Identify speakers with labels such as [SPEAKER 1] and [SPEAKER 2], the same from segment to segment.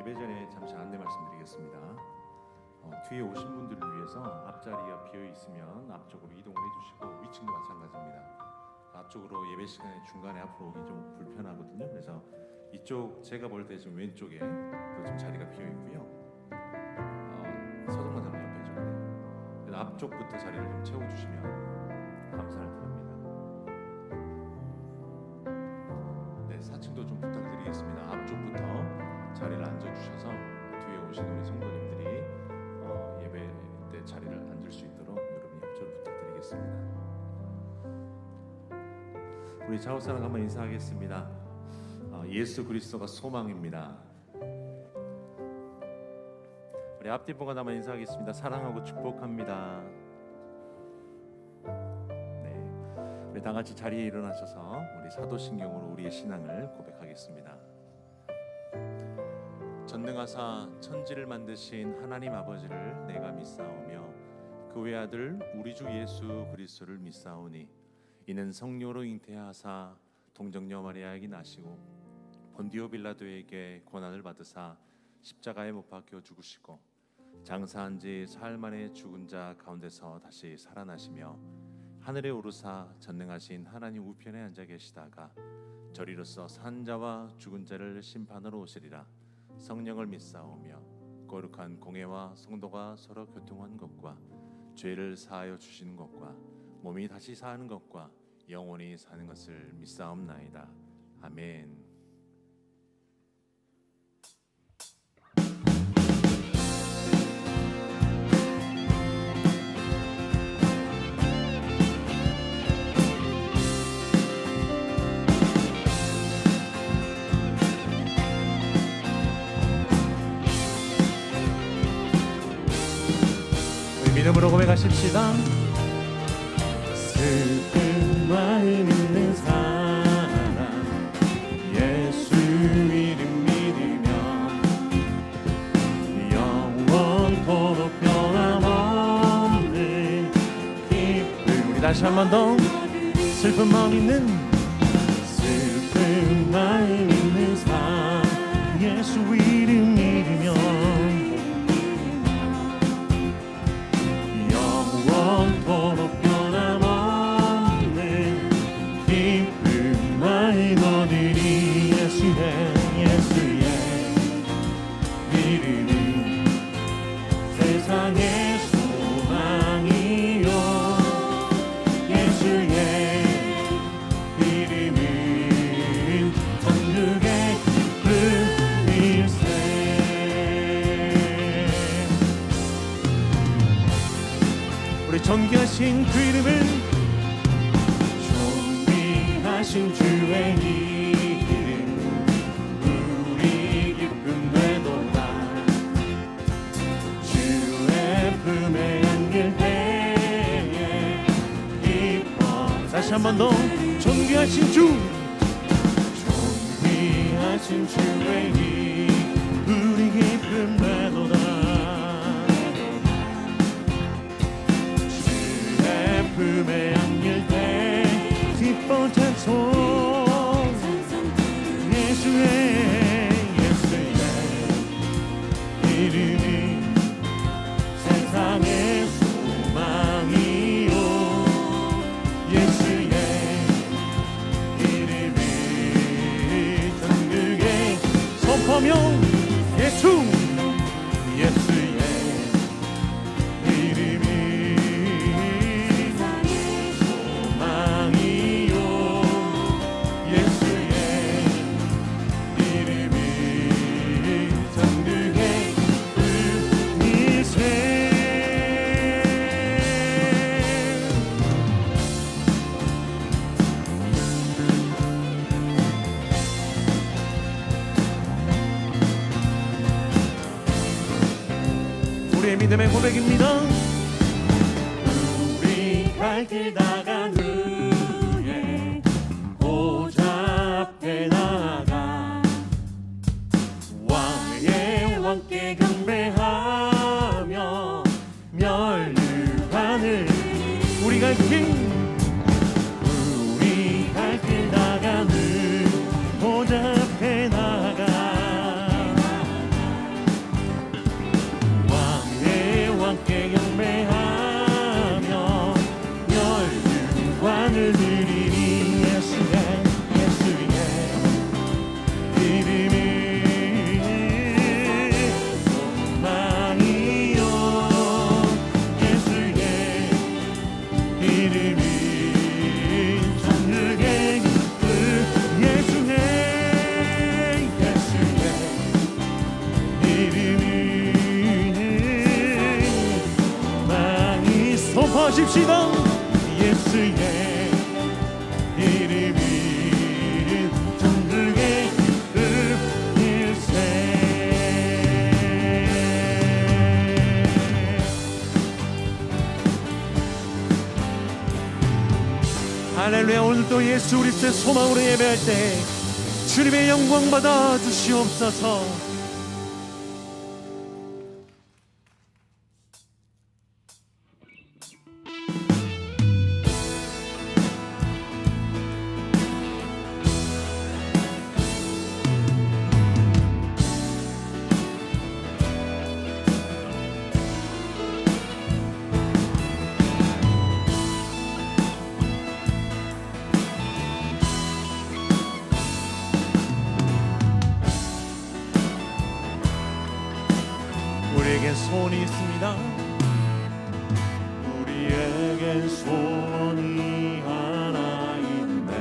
[SPEAKER 1] 예배 전에 잠시 안내 말씀드리겠습니다. 뒤에 오신 분들을 위해서 앞자리가 비어 있으면 앞쪽으로 이동을 해주시고 위층도 마찬가지입니다. 앞쪽으로 예배 시간에 중간에 앞으로 오기 좀 불편하거든요. 그래서 이쪽 제가 볼 때 좀 왼쪽에 좀 자리가 비어 있고요. 서정만 장로 옆에죠. 네. 앞쪽부터 자리를 좀 채워주시면 감사할 듯합니다. 네, 4층도 좀 부탁드리겠습니다. 앞쪽부터 자리를 앉아주셔서 뒤에 오신 우리 성도님들이 예배 때 자리를 앉을 수 있도록 여러분이 협조를 부탁드리겠습니다. 우리 좌우사랑 한번 인사하겠습니다. 예수 그리스도가 소망입니다. 우리 앞뒤 분과 한번 인사하겠습니다. 사랑하고 축복합니다. 네, 우리 다 같이 자리에 일어나셔서 우리 사도신경으로 우리의 신앙을 고백하겠습니다. 전능하사 천지를 만드신 하나님 아버지를 내가 믿사오며 그 외아들 우리 주 예수 그리스도를 믿사오니 이는 성령으로 잉태하사 동정녀 마리아에게 나시고 본디오 빌라도에게 고난을 받으사 십자가에 못 박혀 죽으시고 장사한 지 사흘 만에 죽은 자 가운데서 다시 살아나시며 하늘에 오르사 전능하신 하나님 우편에 앉아 계시다가 저리로서 산 자와 죽은 자를 심판하러 오시리라. 성령을 믿사오며 거룩한 공회와 성도가 서로 교통한 것과 죄를 사하여 주시는 것과 몸이 다시 사는 것과 영원히 사는 것을 믿사옵나이다. 아멘. 믿음으로 고백하십시다. 슬픈 마음 있는 사람 예수 이름 믿으며 영원토록 변함없는 기쁨. 우리 다시 한 번 더. 슬픈 마음 있는 사람 예수 이름 믿으며 영원토록 변함없는 기쁨만이 너들이 예수의 이름이 세상의 소망이요 예수의 이름은 천국의 기쁨일세. 우리 존귀하신 그 이름은 존귀하신 주의 이름 우리 기쁨 되도다. 주의 품에 안길 때에 기뻐. 다시 한 번 더. 존귀하신 주의 이름 우리 기쁨 되도다. 품에 안길 때 기뻐 찬송 예수의 이름이 세상의 소망이요 예수의 이름이 천국에 선포하며 예수의 우리의 믿음의 고백입니다. 우리 갈 길 다간 후에 보좌 앞에 나가 왕의 왕께 경배하며 멸류관을 우리 갈 길 다간 후 보좌 앞에 나가 외칩시다.
[SPEAKER 2] 예수의 이름이 천국의 이름일세.
[SPEAKER 1] 할렐루야. 오늘도 예수 그리스도의 소망으로 예배할 때 주님의 영광 받아 주시옵소서.
[SPEAKER 2] 우리에겐 소원이 있습니다. 우리에겐 소원이 하나 있네.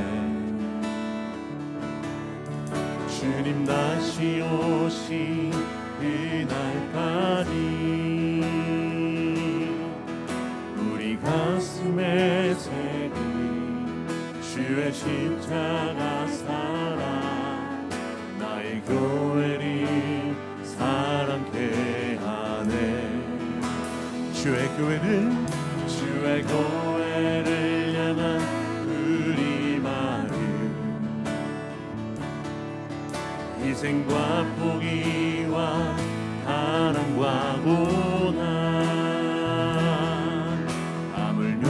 [SPEAKER 2] 주님 다시 오신 그날까지 우리 가슴에 새긴 주의 십자가 사랑 나의 교회를 사랑케 하네. 주의 교회를 향한 우리 마음 희생과 포기와 사랑과 고난 하물며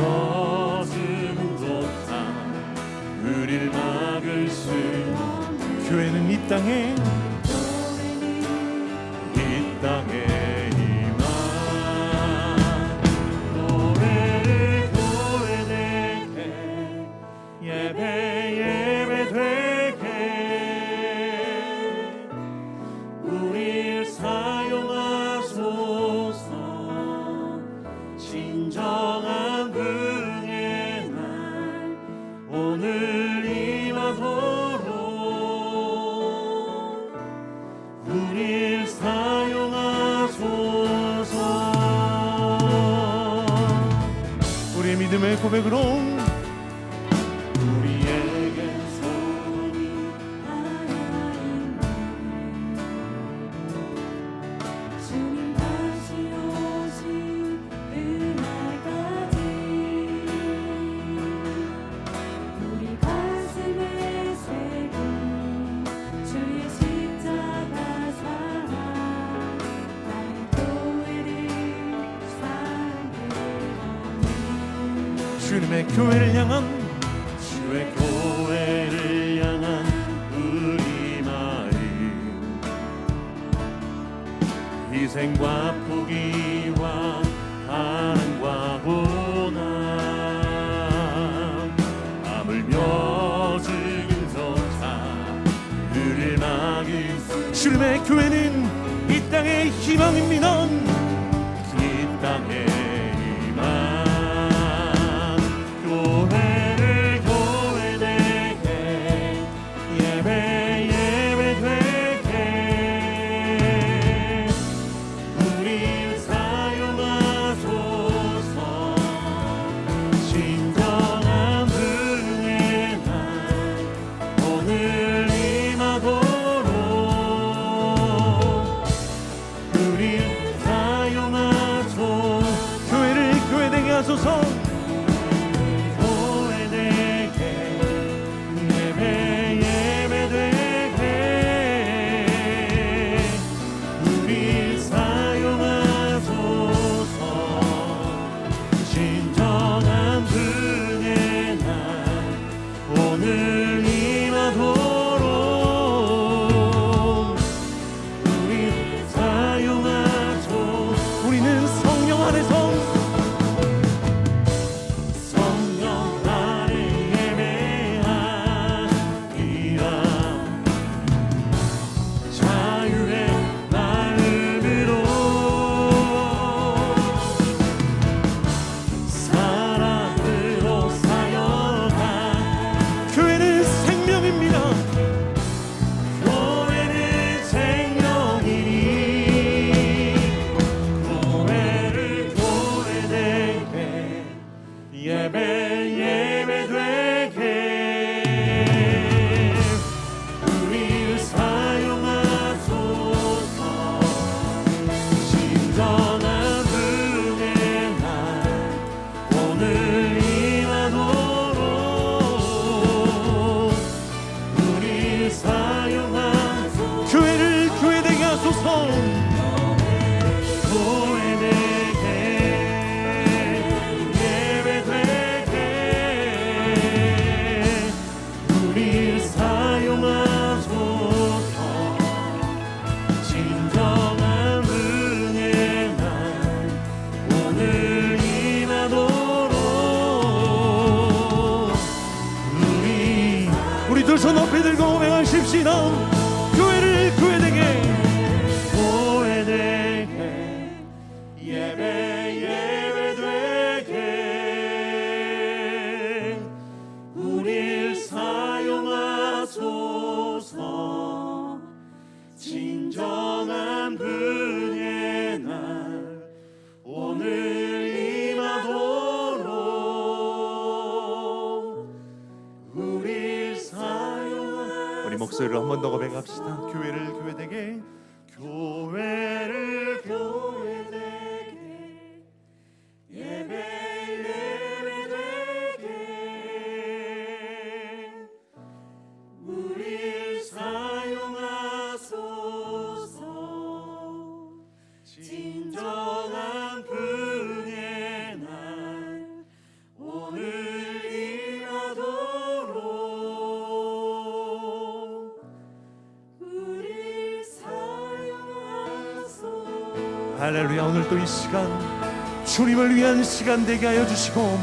[SPEAKER 2] 승도타 우릴 막을 수.
[SPEAKER 1] 교회는 이 땅에
[SPEAKER 2] 임한 교회를 교회되게 예배되게 우릴 사용하소서. 진정한 긍휼의 날 오늘 임하도록 우릴 사용하소서.
[SPEAKER 1] 우리의 믿음의 고백으로
[SPEAKER 2] 우리에겐 소원이 하나 있네. 주님 다시 오신 그날까지 우리 가슴에 새긴 주의 십자가 사랑 나의 교회를 사랑케 하네.
[SPEAKER 1] 주님의 교회를 향한
[SPEAKER 2] 우리 마음 희생과 포기와 사랑과 고난 하물며 지금조차 그를 막을 수.
[SPEAKER 1] 주님의 교회는 이 땅의 희망입니다.
[SPEAKER 2] 이 땅에 희망 교회를 교회되게 예배되게 우릴 사용하소서. 진정한 긍휼의 날 오늘 임하도록 우릴 사용하소서. 소외되게 예배되게 우리 사용하소서. 진정한 은혜 날 오늘 임하도록
[SPEAKER 3] 우리 두 손 높이 들고 고백하십시다. 교회를 교회되게
[SPEAKER 2] 예배되게 우릴 사용하소서. 진정한 은혜의 날 오늘 임하도록 우릴 사용하소서.
[SPEAKER 3] 우리 목소리를 한 번 더 고백합시다. 교회를 교회되게
[SPEAKER 2] 교회를 교회되게 예배되게 우릴 사용하소서. 진정한 은혜의 날 오늘 임하도록 우릴 사용하소서.
[SPEAKER 3] 할렐루야. 오늘 또 이 시간 주님을 위한 시간 되게 하여 주시고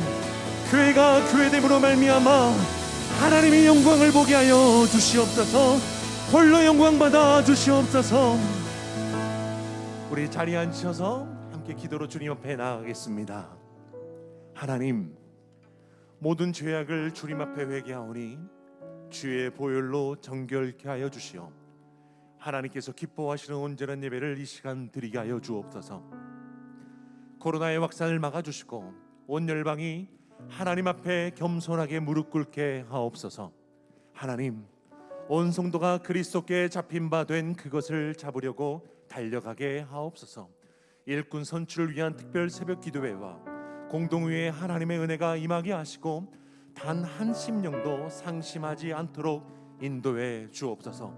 [SPEAKER 3] 교회가 교회됨으로 말미암아 하나님의 영광을 보게 하여 주시옵소서. 홀로 영광 받아 주시옵소서. 우리 자리에 앉으셔서 함께 기도로 주님 앞에 나아가겠습니다. 하나님, 모든 죄악을 주님 앞에 회개하오니 주의 보혈로 정결케 하여 주시오. 하나님께서 기뻐하시는 온전한 예배를 이 시간 드리게 하여 주옵소서. 코로나의 확산을 막아주시고 온 열방이 하나님 앞에 겸손하게 무릎 꿇게 하옵소서. 하나님, 온 성도가 그리스도께 잡힌 바 된 그것을 잡으려고 달려가게 하옵소서. 일꾼 선출을 위한 특별 새벽 기도회와 공동회에 하나님의 은혜가 임하게 하시고 단 한 심령도 상심하지 않도록 인도해 주옵소서.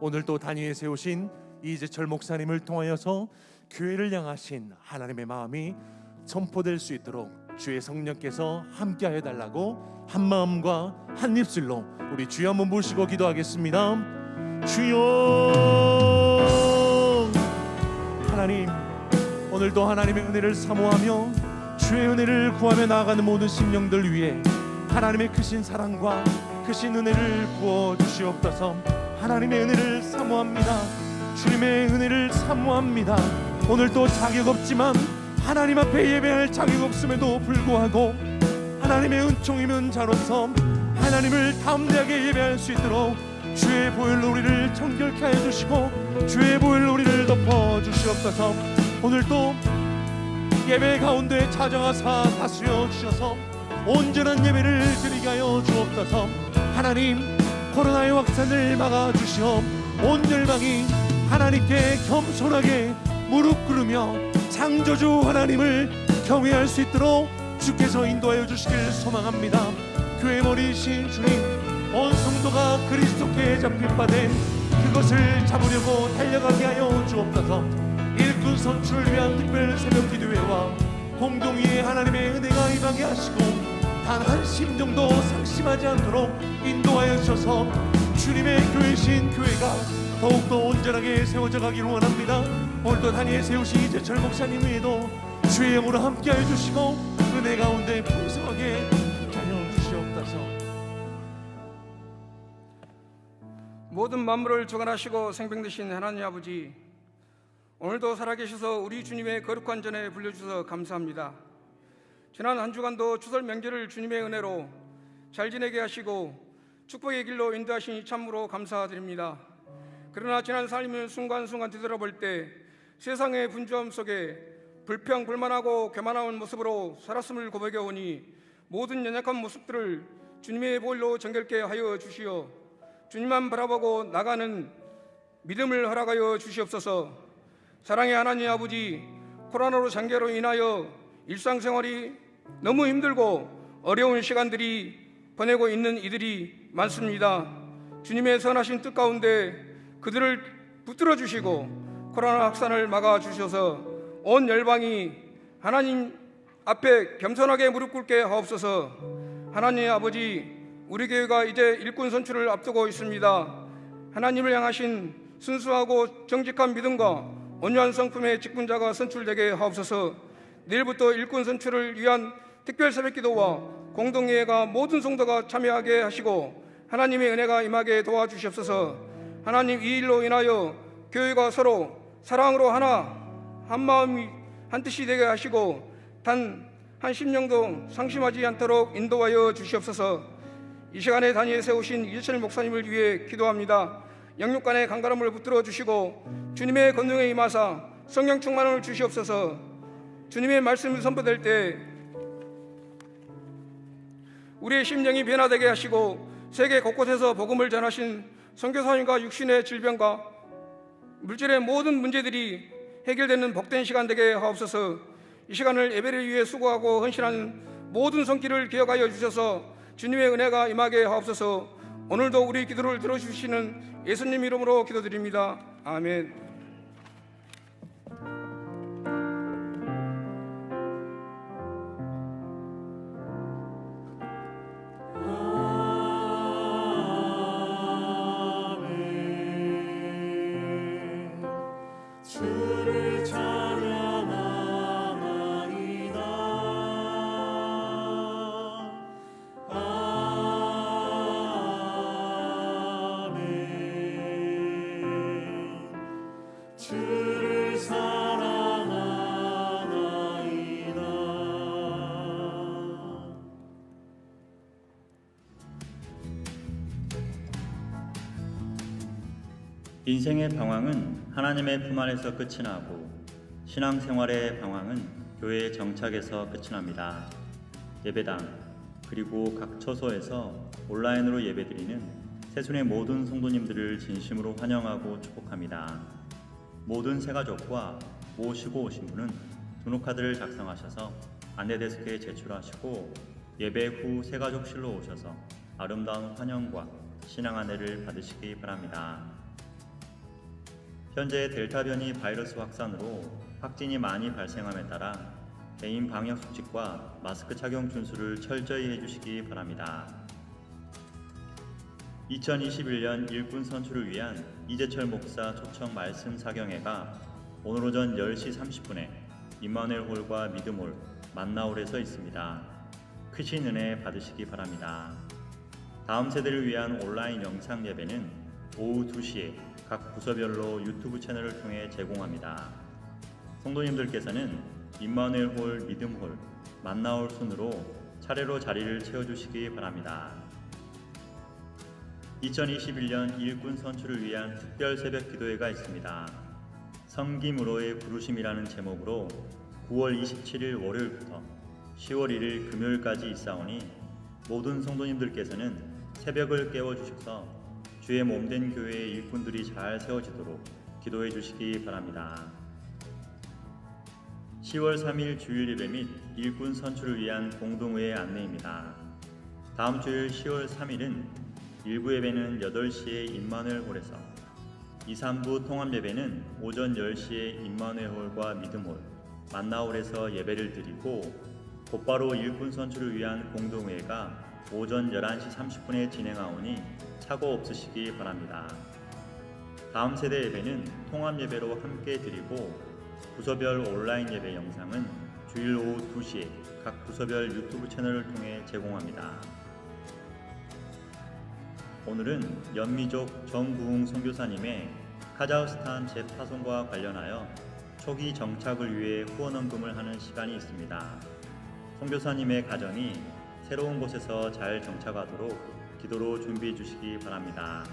[SPEAKER 3] 오늘 또 단위에 세우신 이재철 목사님을 통하여서 교회를 향하신 하나님의 마음이 선포될 수 있도록 주의 성령께서 함께하여 달라고 한 마음과 한 입술로 우리 주여 한번 모시고 기도하겠습니다. 주여, 하나님, 오늘도 하나님의 은혜를 사모하며 주의 은혜를 구하며 나아가는 모든 심령들 위해 하나님의 크신 사랑과 크신 은혜를 부어 주시옵소서. 하나님의 은혜를 사모합니다. 주님의 은혜를 사모합니다. 오늘도 자격 없지만 하나님 앞에 예배할 자격 없음에도 불구하고 하나님의 은총이면 자로서 하나님을 담대하게 예배할 수 있도록 주의 보혈로 우리를 정결케 하여 주시고 주의 보혈로 우리를 덮어 주시옵소서. 오늘도 예배 가운데 찾아가사 다스려 주셔서 온전한 예배를 드리게 하여 주옵소서. 하나님, 코로나의 확산을 막아 주시어 온 열방이 하나님께 겸손하게 무릎 꿇으며 창조주 하나님을 경외할 수 있도록 주께서 인도하여 주시길 소망합니다. 교회 머리이신 주님, 온 성도가 그리스도께 잡힌 바 된 그것을 잡으려고 달려가게 하여 주옵소서. 일꾼 선출을 위한 특별 새벽 기도회와 공동위에 하나님의 은혜가 임하게 하시고 단 한 심정도 상심하지 않도록 인도하여 주셔서 주님의 교회신 교회가 더욱더 온전하게 세워져 가기를 원합니다. 오늘도 단위에 세우신 이재철 목사님 외에도 주의 영으로 함께하여 주시고 은혜 가운데 풍성하게 함께하여 주시옵소서.
[SPEAKER 4] 모든 만물을 주관하시고 생명되신 하나님 아버지, 오늘도 살아계셔서 우리 주님의 거룩한 전에 불려주셔서 감사합니다. 지난 한 주간도 추설 명절을 주님의 은혜로 잘 지내게 하시고 축복의 길로 인도하시니 참으로 감사드립니다. 그러나 지난 삶을 순간순간 뒤돌아볼 때 세상의 분주함 속에 불평, 불만하고 교만한 모습으로 살았음을 고백해 오니 모든 연약한 모습들을 주님의 보혈로 정결케 하여 주시어 주님만 바라보고 나가는 믿음을 허락하여 주시옵소서. 사랑의 하나님 아버지, 코로나로 장기로 인하여 일상생활이 너무 힘들고 어려운 시간들이 보내고 있는 이들이 많습니다. 주님의 선하신 뜻 가운데 그들을 붙들어 주시고 코로나 확산을 막아 주셔서 온 열방이 하나님 앞에 겸손하게 무릎 꿇게 하옵소서. 하나님 아버지, 우리 교회가 이제 일꾼 선출을 앞두고 있습니다. 하나님을 향하신 순수하고 정직한 믿음과 온유한 성품의 직분자가 선출되게 하옵소서. 내일부터 일꾼 선출을 위한 특별 새벽 기도와 공동회의가 모든 성도가 참여하게 하시고 하나님의 은혜가 임하게 도와주시옵소서. 하나님, 이 일로 인하여 교회가 서로 사랑으로 하나, 한 마음이 한 뜻이 되게 하시고 단 한 심령도 상심하지 않도록 인도하여 주시옵소서. 이 시간에 단위에 세우신 이재철 목사님을 위해 기도합니다. 영육간의 강가람을 붙들어 주시고 주님의 권능에 임하사 성령 충만을 주시옵소서. 주님의 말씀이 선포될 때 우리의 심령이 변화되게 하시고 세계 곳곳에서 복음을 전하신 선교사님과 육신의 질병과 물질의 모든 문제들이 해결되는 복된 시간 되게 하옵소서. 이 시간을 예배를 위해 수고하고 헌신하는 모든 손길을 기억하여 주셔서 주님의 은혜가 임하게 하옵소서. 오늘도 우리 기도를 들어주시는 예수님 이름으로 기도드립니다. 아멘.
[SPEAKER 2] 주를 찬양하나이다. 아멘. 주를 사랑하나이다.
[SPEAKER 5] 인생의 방황은 하나님의 품 안에서 끝이 나고 신앙생활의 방황은 교회의 정착에서 끝이 납니다. 예배당 그리고 각 처소에서 온라인으로 예배드리는 새순의 모든 성도님들을 진심으로 환영하고 축복합니다. 모든 새가족과 모시고 오신 분은 등록카드를 작성하셔서 안내데스크에 제출하시고 예배 후 새가족실로 오셔서 아름다운 환영과 신앙 안내를 받으시기 바랍니다. 현재 델타 변이 바이러스 확산으로 확진이 많이 발생함에 따라 개인 방역 수칙과 마스크 착용 준수를 철저히 해주시기 바랍니다. 2021년 일꾼 선출을 위한 이재철 목사 초청 말씀 사경회가 오늘 오전 10시 30분에 임마누엘 홀과 믿음홀 만나홀에서 있습니다. 크신 은혜 받으시기 바랍니다. 다음 세대를 위한 온라인 영상 예배는 오후 2시에 각 부서별로 유튜브 채널을 통해 제공합니다. 성도님들께서는 임마누엘 홀, 믿음 홀, 만나홀 순으로 차례로 자리를 채워주시기 바랍니다. 2021년 일꾼 선출을 위한 특별 새벽 기도회가 있습니다. 섬김으로의 부르심이라는 제목으로 9월 27일 월요일부터 10월 1일 금요일까지 있사오니 모든 성도님들께서는 새벽을 깨워주셔서 주의 몸된 교회의 일꾼들이 잘 세워지도록 기도해 주시기 바랍니다. 10월 3일 주일 예배 및 일꾼 선출을 위한 공동회의 안내입니다. 다음 주일 10월 3일은 일부 예배는 8시에 임마누엘 홀에서 2, 3부 통합 예배는 오전 10시에 임마누엘 홀과 믿음 홀, 만나홀에서 예배를 드리고 곧바로 일꾼 선출을 위한 공동회가 오전 11시 30분에 진행하오니 사고 없으시기 바랍니다. 다음 세대 예배는 통합 예배로 함께 드리고 부서별 온라인 예배 영상은 주일 오후 2시에 각 부서별 유튜브 채널을 통해 제공합니다. 오늘은 연미족 정부흥 선교사님의 카자흐스탄 재파송과 관련하여 초기 정착을 위해 후원헌금을 하는 시간이 있습니다. 선교사님의 가정이 새로운 곳에서 잘 정착하도록 기도로 준비해 주시기 바랍니다.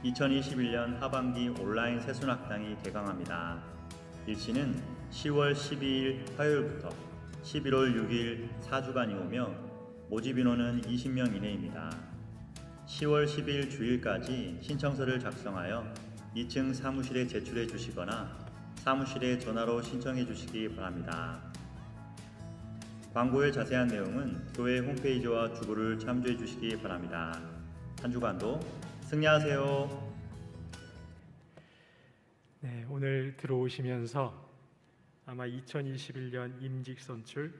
[SPEAKER 5] 2021년 하반기 온라인 새순학당이 개강합니다. 일시는 10월 12일 화요일부터 11월 6일 4주간이 오며 모집 인원은 20명 이내입니다. 10월 10일 주일까지 신청서를 작성하여 2층 사무실에 제출해 주시거나 사무실에 전화로 신청해 주시기 바랍니다. 광고의 자세한 내용은 교회 홈페이지와 주보를 참조해 주시기 바랍니다. 한 주간도 승리하세요.
[SPEAKER 6] 네, 오늘 들어오시면서 아마 2021년 임직선출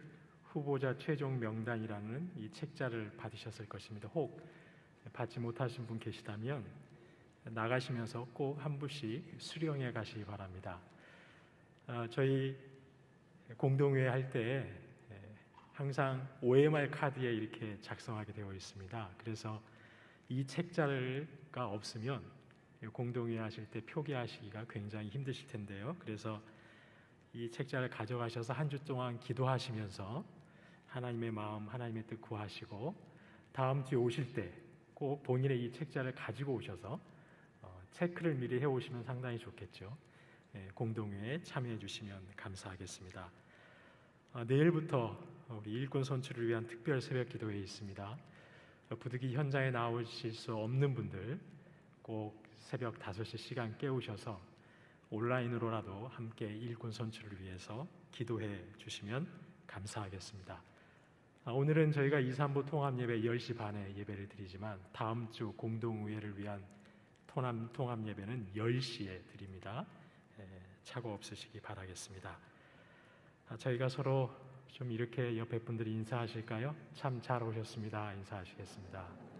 [SPEAKER 6] 후보자 최종 명단이라는 이 책자를 받으셨을 것입니다. 혹 받지 못하신 분 계시다면 나가시면서 꼭 한 분씩 수령해 가시기 바랍니다. 저희 공동회 할 때 항상 OMR 카드에 이렇게 작성하게 되어 있습니다. 그래서 이 책자가 없으면 공동회 하실 때 표기하시기가 굉장히 힘드실 텐데요. 그래서 이 책자를 가져가셔서 한 주 동안 기도하시면서 하나님의 마음, 하나님의 뜻 구하시고 다음 주에 오실 때 꼭 본인의 이 책자를 가지고 오셔서 체크를 미리 해오시면 상당히 좋겠죠. 공동회에 참여해 주시면 감사하겠습니다. 내일부터 우리 일꾼 선출을 위한 특별 새벽 기도회 있습니다. 부득이 현장에 나오실 수 없는 분들 꼭 새벽 5시 시간 깨우셔서 온라인으로라도 함께 일꾼 선출을 위해서 기도해 주시면 감사하겠습니다. 오늘은 저희가 2, 3부 통합예배 10시 반에 예배를 드리지만 다음 주 공동의회를 위한 통합예배는 10시에 드립니다. 착오 없으시기 바라겠습니다. 저희가 서로 좀 이렇게 옆에 분들이 인사하실까요? 참 잘 오셨습니다. 인사하시겠습니다.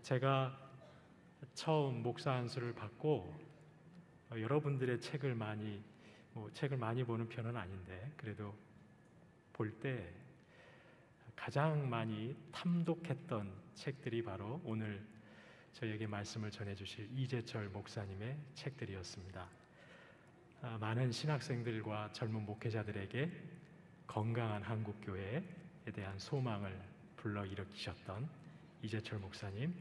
[SPEAKER 6] 제가 처음 목사 안수를 받고 여러분들의 책을 많이 보는 편은 아닌데 그래도 볼 때 가장 많이 탐독했던 책들이 바로 오늘 저에게 말씀을 전해주실 이재철 목사님의 책들이었습니다. 많은 신학생들과 젊은 목회자들에게 건강한 한국교회에 대한 소망을 불러일으키셨던 이재철 목사님,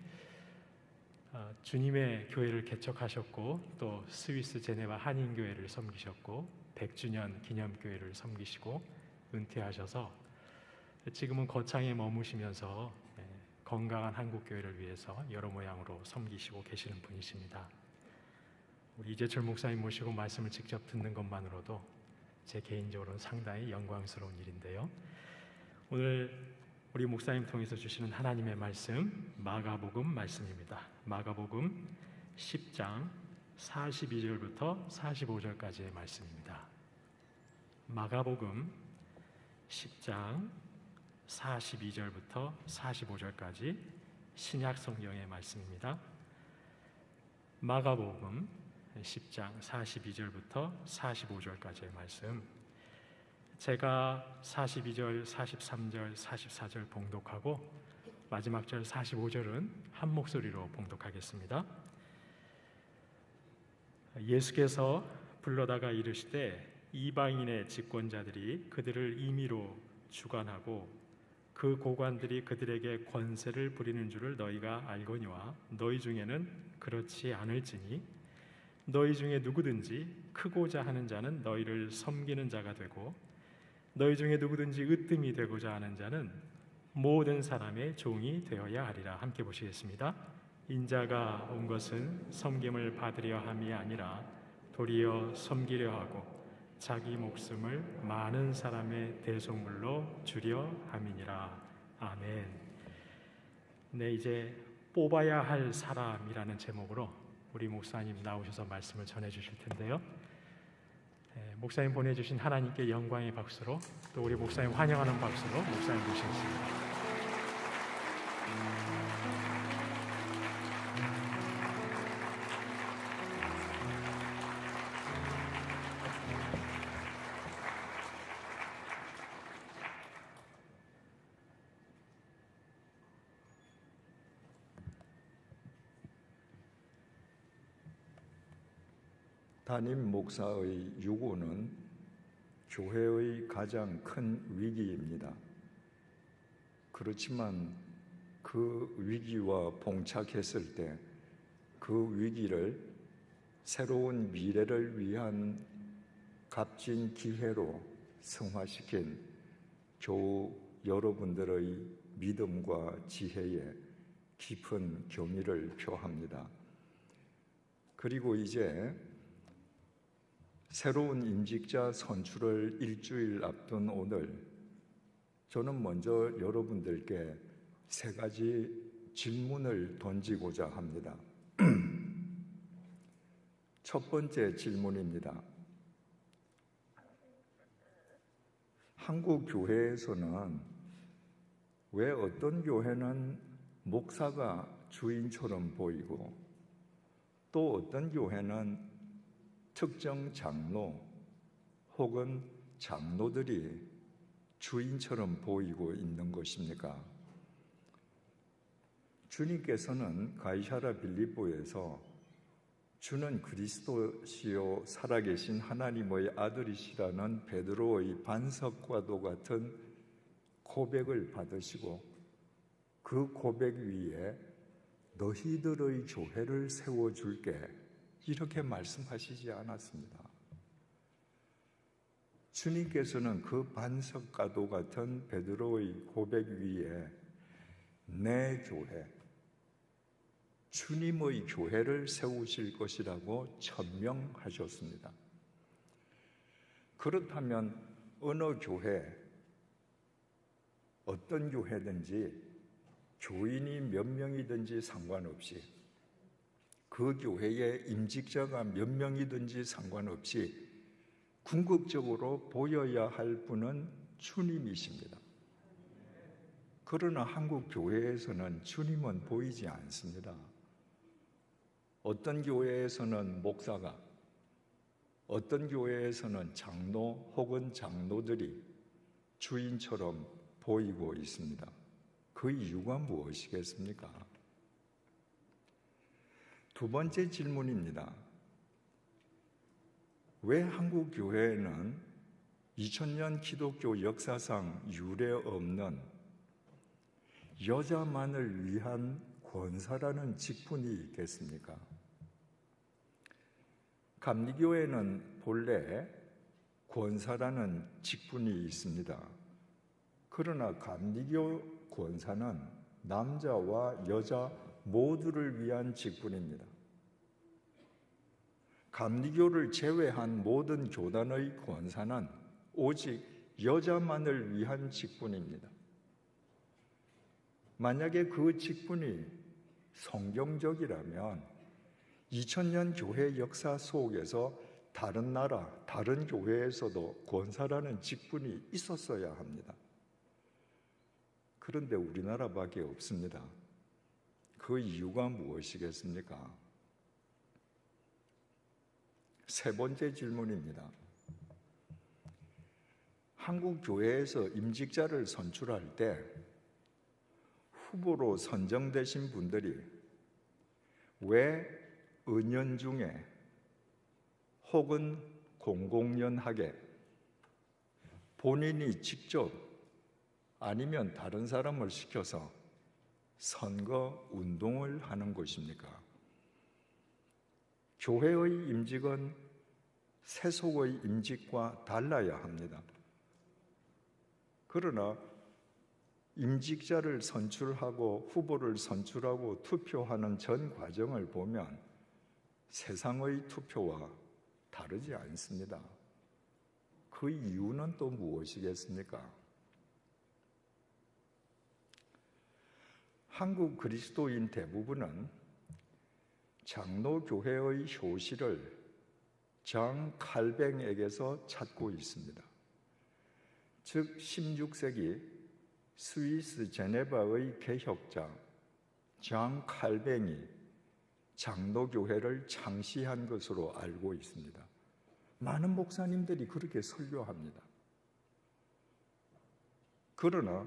[SPEAKER 6] 주님의 교회를 개척하셨고 또 스위스 제네바 한인교회를 섬기셨고 100주년 기념교회를 섬기시고 은퇴하셔서 지금은 거창에 머무시면서 건강한 한국교회를 위해서 여러 모양으로 섬기시고 계시는 분이십니다. 우리 이재철 목사님 모시고 말씀을 직접 듣는 것만으로도 제 개인적으로는 상당히 영광스러운 일인데요. 오늘 우리 목사님 통해서 주시는 하나님의 말씀 마가복음 말씀입니다. 마가복음 10장 42절부터 45절까지의 말씀입니다. 마가복음 10장 42절부터 45절까지 신약 성경의 말씀입니다. 마가복음 10장 42절부터 45절까지의 말씀, 제가 42절, 43절, 44절 봉독하고 마지막 절 45절은 한 목소리로 봉독하겠습니다. 예수께서 불러다가 이르시되 이방인의 집권자들이 그들을 임의로 주관하고 그 고관들이 그들에게 권세를 부리는 줄을 너희가 알거니와 너희 중에는 그렇지 않을지니 너희 중에 누구든지 크고자 하는 자는 너희를 섬기는 자가 되고 너희 중에 누구든지 으뜸이 되고자 하는 자는 모든 사람의 종이 되어야 하리라. 함께 보시겠습니다. 인자가 온 것은 섬김을 받으려 함이 아니라 도리어 섬기려 하고 자기 목숨을 많은 사람의 대속물로 주려 함이니라. 아멘. 네, 이제 뽑아야 할 사람이라는 제목으로 우리 목사님 나오셔서 말씀을 전해 주실 텐데요. 목사님 보내주신 하나님께 영광의 박수로 또 우리 목사님 환영하는 박수로 목사님 모시겠습니다.
[SPEAKER 7] 담임 목사의 유고는 교회의 가장 큰 위기입니다. 그렇지만 그 위기와 봉착했을 때 그 위기를 새로운 미래를 위한 값진 기회로 승화시킨 교우 여러분들의 믿음과 지혜에 깊은 경의를 표합니다. 그리고 이제 새로운 임직자 선출을 일주일 앞둔 오늘, 저는 먼저 여러분들께 세 가지 질문을 던지고자 합니다. 첫 번째 질문입니다. 한국 교회에서는 왜 어떤 교회는 목사가 주인처럼 보이고 또 어떤 교회는 특정 장로 혹은 장로들이 주인처럼 보이고 있는 것입니까? 주님께서는 가이사랴 빌립보에서 주는 그리스도시요 살아계신 하나님의 아들이시라는 베드로의 반석과도 같은 고백을 받으시고 그 고백 위에 너희들의 교회를 세워줄게 이렇게 말씀하시지 않았습니다. 주님께서는 그 반석과도 같은 베드로의 고백 위에 내 교회, 주님의 교회를 세우실 것이라고 천명하셨습니다. 그렇다면 어느 교회, 어떤 교회든지 교인이 몇 명이든지 상관없이 그 교회에 임직자가 몇 명이든지 상관없이 궁극적으로 보여야 할 분은 주님이십니다. 그러나 한국 교회에서는 주님은 보이지 않습니다. 어떤 교회에서는 목사가, 어떤 교회에서는 장로 혹은 장로들이 주인처럼 보이고 있습니다. 그 이유가 무엇이겠습니까? 두 번째 질문입니다. 왜 한국 교회에는 2000년 기독교 역사상 유례 없는 여자만을 위한 권사라는 직분이 있겠습니까? 감리교회는 본래 권사라는 직분이 있습니다. 그러나 감리교 권사는 남자와 여자 모두를 위한 직분입니다. 감리교를 제외한 모든 교단의 권사는 오직 여자만을 위한 직분입니다. 만약에 그 직분이 성경적이라면 2000년 교회 역사 속에서 다른 나라, 다른 교회에서도 권사라는 직분이 있었어야 합니다. 그런데 우리나라밖에 없습니다. 그 이유가 무엇이겠습니까? 세 번째 질문입니다. 한국 교회에서 임직자를 선출할 때 후보로 선정되신 분들이 왜 은연중에 혹은 공공연하게 본인이 직접 아니면 다른 사람을 시켜서 선거 운동을 하는 것입니까? 교회의 임직은 세속의 임직과 달라야 합니다. 그러나 임직자를 선출하고 후보를 선출하고 투표하는 전 과정을 보면 세상의 투표와 다르지 않습니다. 그 이유는 또 무엇이겠습니까? 한국 그리스도인 대부분은 장로교회의 효시를 장 칼뱅에게서 찾고 있습니다. 즉 16세기 스위스 제네바의 개혁자 장 칼뱅이 장로교회를 창시한 것으로 알고 있습니다. 많은 목사님들이 그렇게 설교합니다. 그러나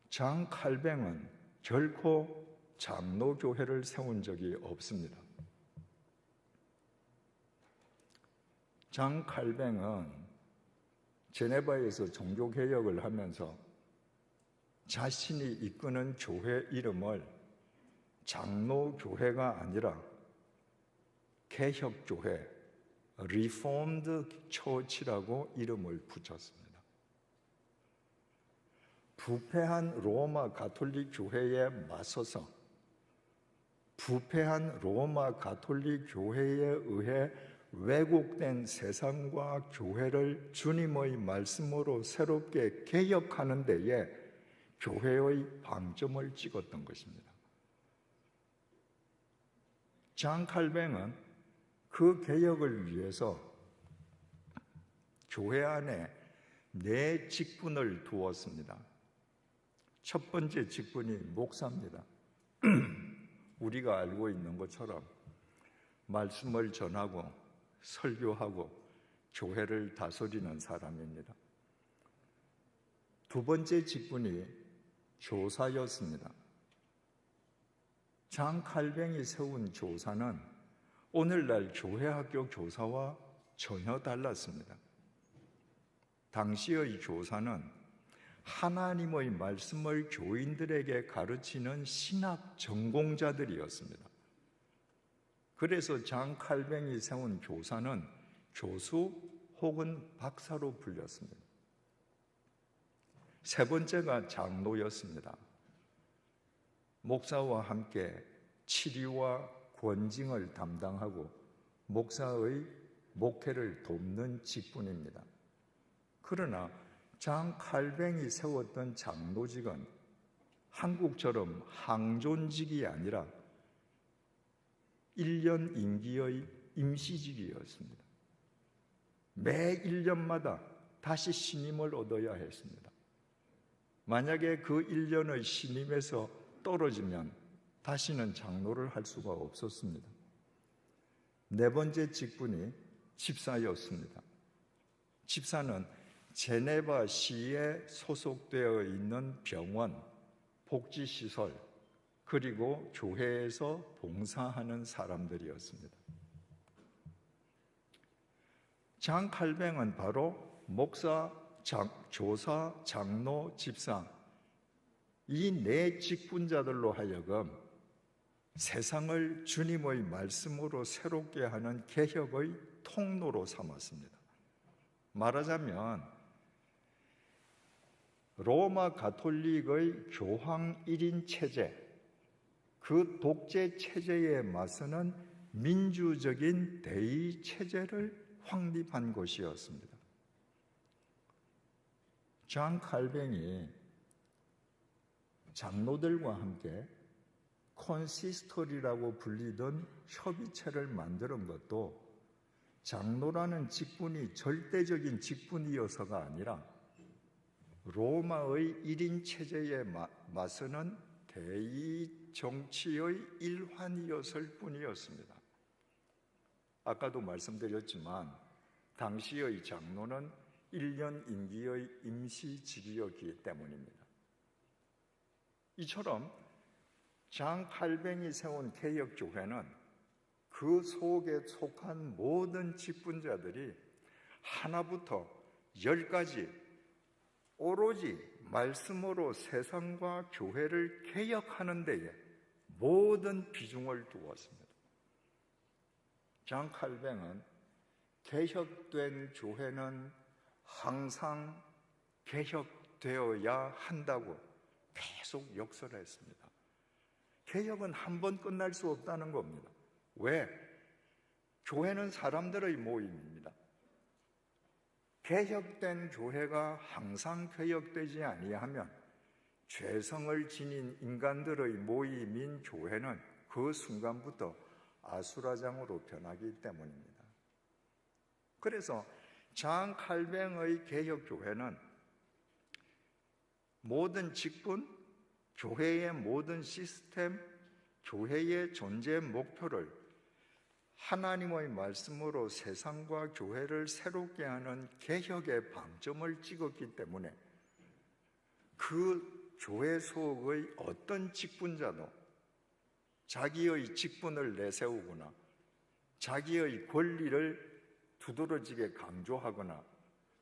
[SPEAKER 7] 장 칼뱅은 결코 장로교회를 세운 적이 없습니다. 장 칼뱅은 제네바에서 종교개혁을 하면서 자신이 이끄는 교회 이름을 장로교회가 아니라 개혁교회, Reformed Church라고 이름을 붙였습니다. 부패한 로마 가톨릭 교회에 맞서서 부패한 로마 가톨릭 교회에 의해 왜곡된 세상과 교회를 주님의 말씀으로 새롭게 개혁하는 데에 교회의 방점을 찍었던 것입니다. 장 칼뱅은 그 개혁을 위해서 교회 안에 4직분을 두었습니다. 첫 번째 직분이 목사입니다. 우리가 알고 있는 것처럼 말씀을 전하고 설교하고 교회를 다스리는 사람입니다. 두 번째 직분이 교사였습니다. 장 칼뱅이 세운 교사는 오늘날 교회학교 교사와 전혀 달랐습니다. 당시의 교사는 하나님의 말씀을 교인들에게 가르치는 신학 전공자들이었습니다. 그래서 장 칼뱅이 세운 교사는 교수 혹은 박사로 불렸습니다. 세 번째가 장로였습니다. 목사와 함께 치리와 권징을 담당하고 목사의 목회를 돕는 직분입니다. 그러나 장 칼뱅이 세웠던 장로직은 한국처럼 항존직이 아니라 1년 임기의 임시직이었습니다. 매 1년마다 다시 신임을 얻어야 했습니다. 만약에 그 1년의 신임에서 떨어지면 다시는 장로를 할 수가 없었습니다. 네 번째 직분이 집사였습니다. 집사는 제네바 시에 소속되어 있는 병원, 복지시설, 그리고 교회에서 봉사하는 사람들이었습니다. 장 칼뱅은 바로 목사, 교사, 장로, 집사 이 4직분자들로 하여금 세상을 주님의 말씀으로 새롭게 하는 개혁의 통로로 삼았습니다. 말하자면 로마 가톨릭의 교황 1인 체제, 그 독재 체제에 맞서는 민주적인 대의 체제를 확립한 곳이었습니다. 장 칼뱅이 장로들과 함께 콘시스토리라고 불리던 협의체를 만드는 것도 장로라는 직분이 절대적인 직분이어서가 아니라 로마의 1인 체제에 맞서는 대의 정치의 일환이었을 뿐이었습니다. 아까도 말씀드렸지만 당시의 장로는 1년 임기의 임시직이었기 때문입니다. 이처럼 장 칼뱅이 세운 개혁교회는 그 속에 속한 모든 직분자들이 하나부터 10까지 오로지 말씀으로 세상과 교회를 개혁하는 데에 모든 비중을 두었습니다. 장 칼뱅은 개혁된 교회는 항상 개혁되어야 한다고 계속 역설했습니다. 개혁은 한 번 끝날 수 없다는 겁니다. 왜? 교회는 사람들의 모임입니다. 개혁된 교회가 항상 개혁되지 아니하면 죄성을 지닌 인간들의 모임인 교회는 그 순간부터 아수라장으로 변하기 때문입니다. 그래서 장 칼뱅의 개혁교회는 모든 직분, 교회의 모든 시스템, 교회의 존재 목표를 하나님의 말씀으로 세상과 교회를 새롭게 하는 개혁의 방점을 찍었기 때문에 그 교회 속의 어떤 직분자도 자기의 직분을 내세우거나 자기의 권리를 두드러지게 강조하거나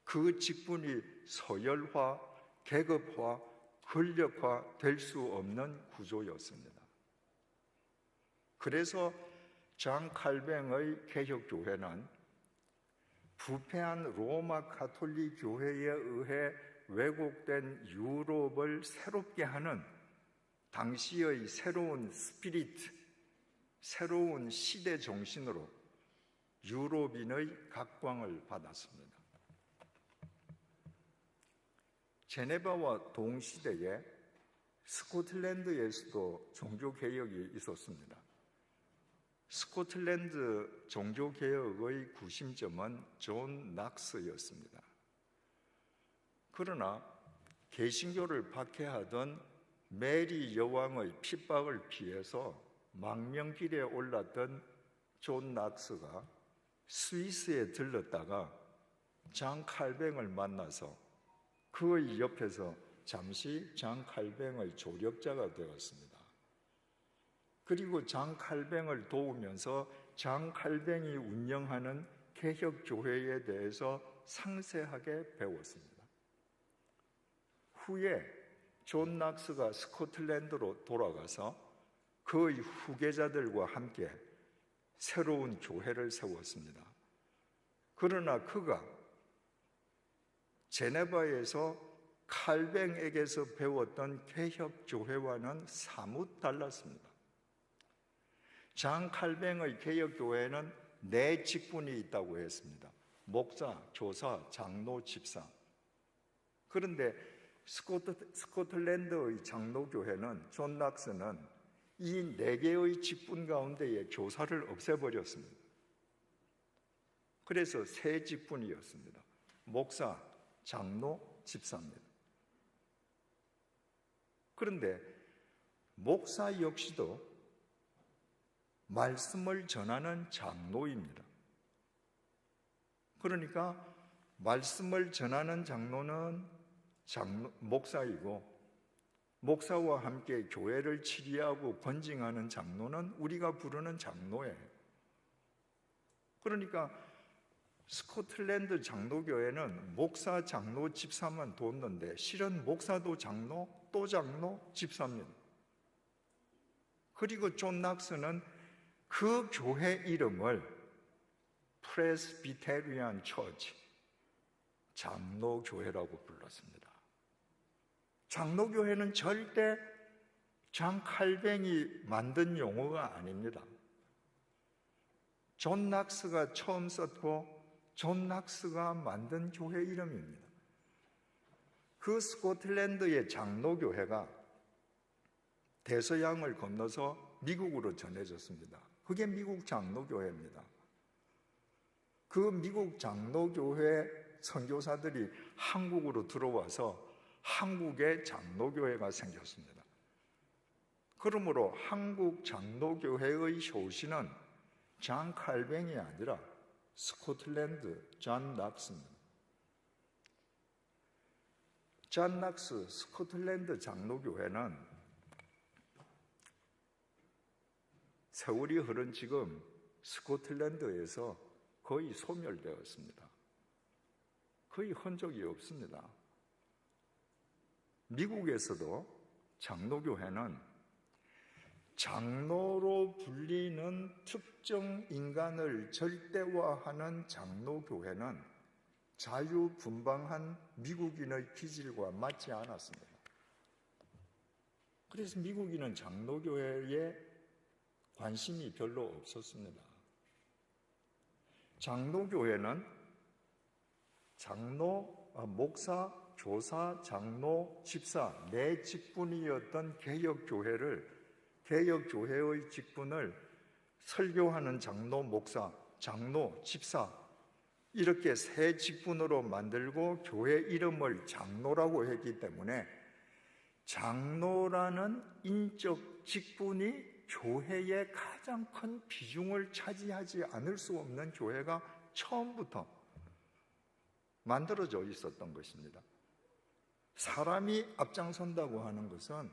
[SPEAKER 7] 그 직분이 서열화, 계급화, 권력화 될 수 없는 구조였습니다. 그래서 장 칼뱅의 개혁교회는 부패한 로마 가톨릭 교회에 의해 왜곡된 유럽을 새롭게 하는 당시의 새로운 스피리트, 새로운 시대 정신으로 유럽인의 각광을 받았습니다. 제네바와 동시대에 스코틀랜드에서도 종교개혁이 있었습니다. 스코틀랜드 종교개혁의 구심점은 존 낙스였습니다. 그러나 개신교를 박해하던 메리 여왕의 핍박을 피해서 망명길에 올랐던 존 낙스가 스위스에 들렀다가 장 칼뱅을 만나서 그의 옆에서 잠시 장 칼뱅의 조력자가 되었습니다. 그리고 장 칼뱅을 도우면서 장 칼뱅이 운영하는 개혁교회에 대해서 상세하게 배웠습니다. 후에 존 낙스가 스코틀랜드로 돌아가서 그의 후계자들과 함께 새로운 교회를 세웠습니다. 그러나 그가 제네바에서 칼뱅에게서 배웠던 개혁교회와는 사뭇 달랐습니다. 장 칼뱅의 개혁교회는 4 직분이 있다고 했습니다. 목사, 교사, 장로, 집사. 그런데 스코틀랜드의 장로교회는 존 낙스는 이 4개의 직분 가운데에 교사를 없애버렸습니다. 그래서 3 직분이었습니다. 목사, 장로, 집사입니다. 그런데 목사 역시도 말씀을 전하는 장로입니다. 그러니까 말씀을 전하는 장로는 목사이고, 목사와 함께 교회를 치리하고 권징하는 장로는 우리가 부르는 장로예요. 그러니까 스코틀랜드 장로교회는 목사, 장로, 집사만 뒀는데 실은 목사도 장로, 또 장로, 집사입니다. 그리고 존 낙스는 그 교회 이름을 프레스비테리안 처치, 장로교회라고 불렀습니다. 장로교회는 절대 장 칼뱅이 만든 용어가 아닙니다. 존 낙스가 처음 썼고 존 낙스가 만든 교회 이름입니다. 그 스코틀랜드의 장로교회가 대서양을 건너서 미국으로 전해졌습니다. 그게 미국 장로교회입니다. 그 미국 장로교회 선교사들이 한국으로 들어와서 한국의 장로교회가 생겼습니다. 그러므로 한국 장로교회의 효시는 장 칼뱅이 아니라 스코틀랜드 존 낙스입니다. 존 낙스 스코틀랜드 장로교회는 세월이 흐른 지금 스코틀랜드에서 거의 소멸되었습니다. 거의 흔적이 없습니다. 미국에서도 장로교회는 장로로 불리는 특정 인간을 절대화하는 장로교회는 자유분방한 미국인의 기질과 맞지 않았습니다. 그래서 미국인은 장로교회에 관심이 별로 없었습니다. 장로교회는 목사, 교사, 장로, 집사 4 직분이었던 개혁교회의 직분을 설교하는 장로, 목사, 장로, 집사 이렇게 3 직분으로 만들고 교회 이름을 장로라고 했기 때문에 장로라는 인적 직분이 교회의 가장 큰 비중을 차지하지 않을 수 없는 교회가 처음부터 만들어져 있었던 것입니다. 사람이 앞장선다고 하는 것은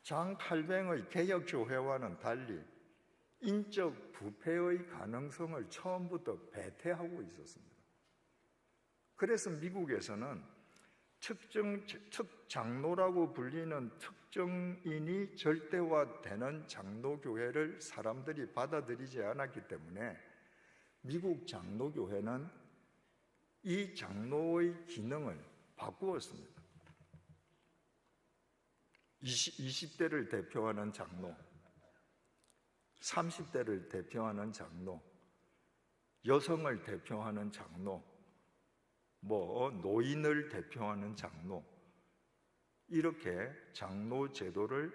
[SPEAKER 7] 장 칼뱅의 개혁교회와는 달리 인적 부패의 가능성을 처음부터 배제하고 있었습니다. 그래서 미국에서는 장로라고 불리는 특정인이 절대화되는 장로교회를 사람들이 받아들이지 않았기 때문에 미국 장로교회는 이 장로의 기능을 바꾸었습니다. 20대를 대표하는 장로, 30대를 대표하는 장로, 여성을 대표하는 장로, 노인을 대표하는 장로, 이렇게 장로 제도를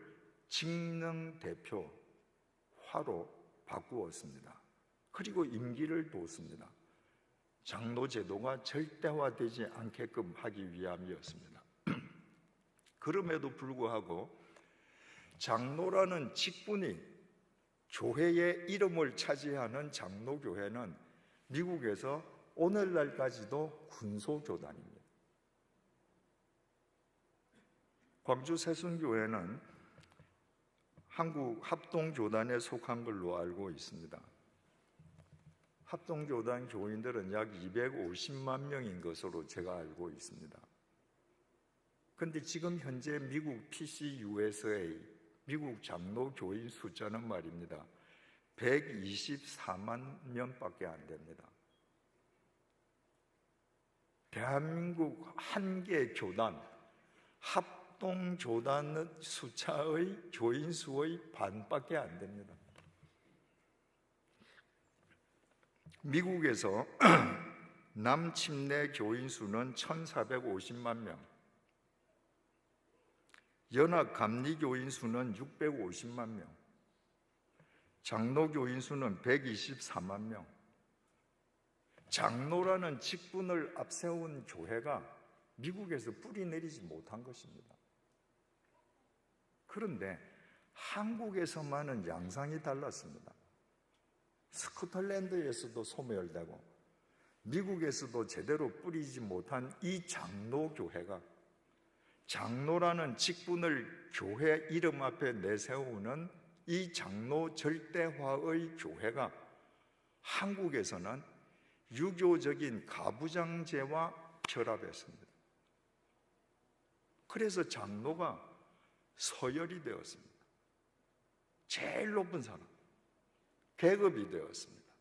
[SPEAKER 7] 직능 대표화로 바꾸었습니다. 그리고 임기를 뒀습니다. 장로 제도가 절대화되지 않게끔 하기 위함이었습니다. 그럼에도 불구하고 장로라는 직분이 교회의 이름을 차지하는 장로교회는 미국에서 오늘날까지도 군소교단입니다. 광주 새순교회는 한국 합동교단에 속한 걸로 알고 있습니다. 합동교단 교인들은 약 250만 명인 것으로 제가 알고 있습니다. 그런데 지금 현재 미국 PCUSA, 미국 장로 교인 숫자는 말입니다, 124만 명밖에 안 됩니다. 대한민국 한 개 교단, 합동교단 숫자의 교인 수의 반밖에 안 됩니다. 미국에서 남침내 교인 수는 1,450만 명, 연합 감리 교인 수는 650만 명, 장로 교인 수는 124만 명. 장로라는 직분을 앞세운 교회가 미국에서 뿌리 내리지 못한 것입니다. 그런데 한국에서만은 양상이 달랐습니다. 스코틀랜드에서도 소멸되고 미국에서도 제대로 뿌리지 못한 이 장로교회가, 장로라는 직분을 교회 이름 앞에 내세우는 이 장로 절대화의 교회가 한국에서는 유교적인 가부장제와 결합했습니다. 그래서 장로가 서열이 되었습니다. 제일 높은 사람, 계급이 되었습니다.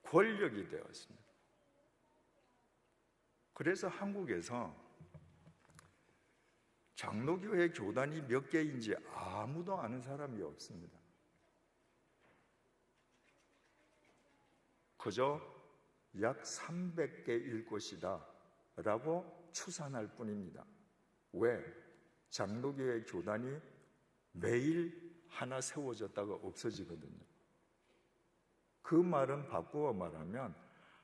[SPEAKER 7] 권력이 되었습니다. 그래서 한국에서 장로교회 교단이 몇 개인지 아무도 아는 사람이 없습니다. 그저 약 300개일 것이다 라고 추산할 뿐입니다. 왜? 장로교회 교단이 매일 하나 세워졌다가 없어지거든요. 그 말은 바꾸어 말하면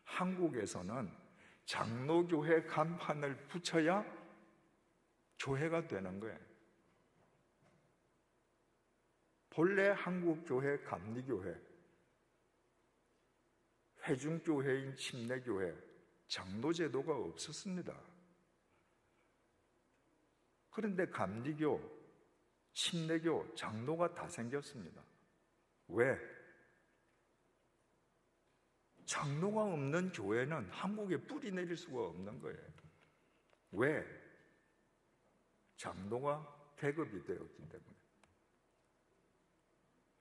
[SPEAKER 7] 한국에서는 장로교회 간판을 붙여야 교회가 되는 거예요. 본래 한국교회 감리교회, 회중교회인 침례교회, 장로제도가 없었습니다. 그런데 감리교, 침례교, 장로가 다 생겼습니다. 왜? 장로가 없는 교회는 한국에 뿌리 내릴 수가 없는 거예요. 왜? 장로가 계급이 되었기 때문에,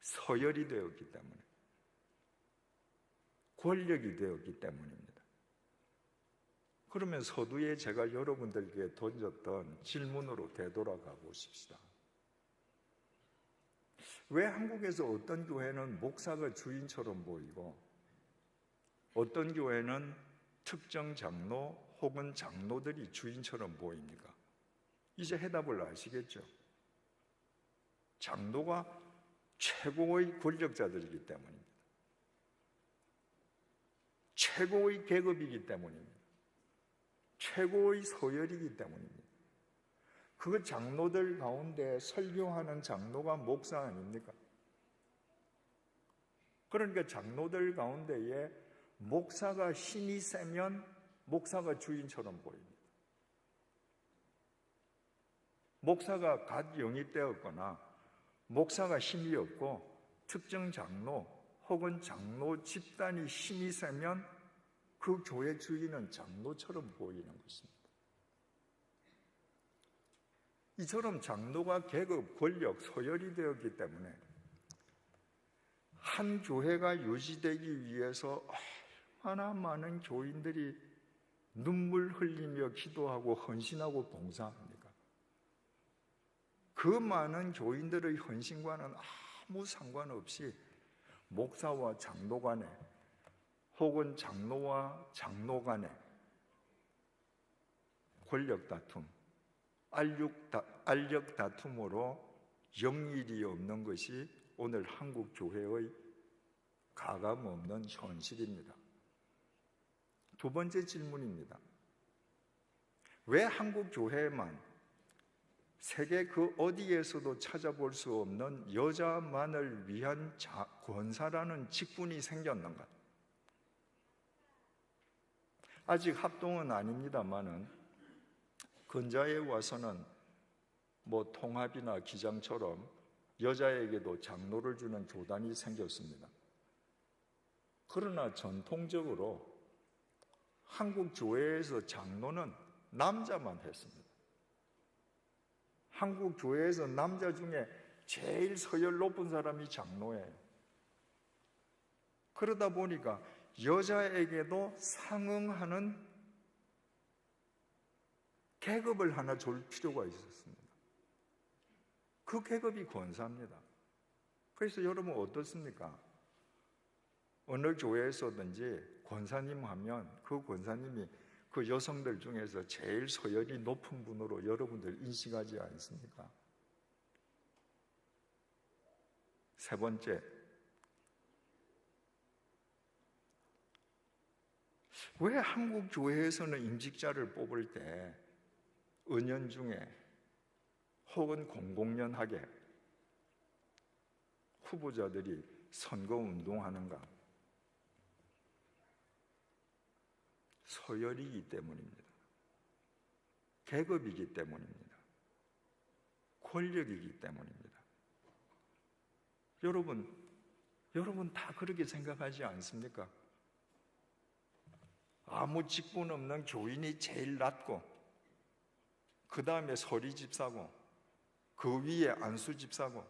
[SPEAKER 7] 서열이 되었기 때문에, 권력이 되었기 때문입니다. 그러면 서두에 제가 여러분들께 던졌던 질문으로 되돌아가 보십시다. 왜 한국에서 어떤 교회는 목사가 주인처럼 보이고 어떤 교회는 특정 장로 혹은 장로들이 주인처럼 보입니까? 이제 해답을 아시겠죠? 장로가 최고의 권력자들이기 때문입니다. 최고의 계급이기 때문입니다. 최고의 서열이기 때문입니다. 그 장로들 가운데 설교하는 장로가 목사 아닙니까? 그러니까 장로들 가운데에 목사가 힘이 세면 목사가 주인처럼 보입니다. 목사가 갓 영입되었거나 목사가 힘이 없고 특정 장로 혹은 장로 집단이 힘이 세면 그 교회 주인은 장로처럼 보이는 것입니다. 이처럼 장로가 계급, 권력, 서열이 되었기 때문에 한 교회가 유지되기 위해서 얼마나 많은 교인들이 눈물 흘리며 기도하고 헌신하고 봉사합니까? 그 많은 교인들의 헌신과는 아무 상관없이 목사와 장로 간에 혹은 장로와 장로 간에 권력 다툼, 알력 다툼으로 영일이 없는 것이 오늘 한국 교회의 가감 없는 현실입니다. 두 번째 질문입니다. 왜 한국 교회에만 세계 그 어디에서도 찾아볼 수 없는 여자만을 위한 권사라는 직분이 생겼는가? 아직 합동은 아닙니다만은 근자에 와서는 뭐 통합이나 기장처럼 여자에게도 장로를 주는 교단이 생겼습니다. 그러나 전통적으로 한국 교회에서 장로는 남자만 했습니다. 한국 교회에서 남자 중에 제일 서열 높은 사람이 장로예요. 그러다 보니까 여자에게도 상응하는 계급을 하나 줄 필요가 있었습니다. 그 계급이 권사입니다. 그래서 여러분 어떻습니까? 어느 교회에서든지 권사님 하면 그 권사님이 그 여성들 중에서 제일 서열이 높은 분으로 여러분들 인식하지 않습니까? 세 번째, 왜 한국 교회에서는 임직자를 뽑을 때 은연중에 혹은 공공연하게 후보자들이 선거운동하는가? 서열이기 때문입니다. 계급이기 때문입니다. 권력이기 때문입니다. 여러분 다 그렇게 생각하지 않습니까? 아무 직분 없는 교인이 제일 낮고 그 다음에 서리 집사고 그 위에 안수 집사고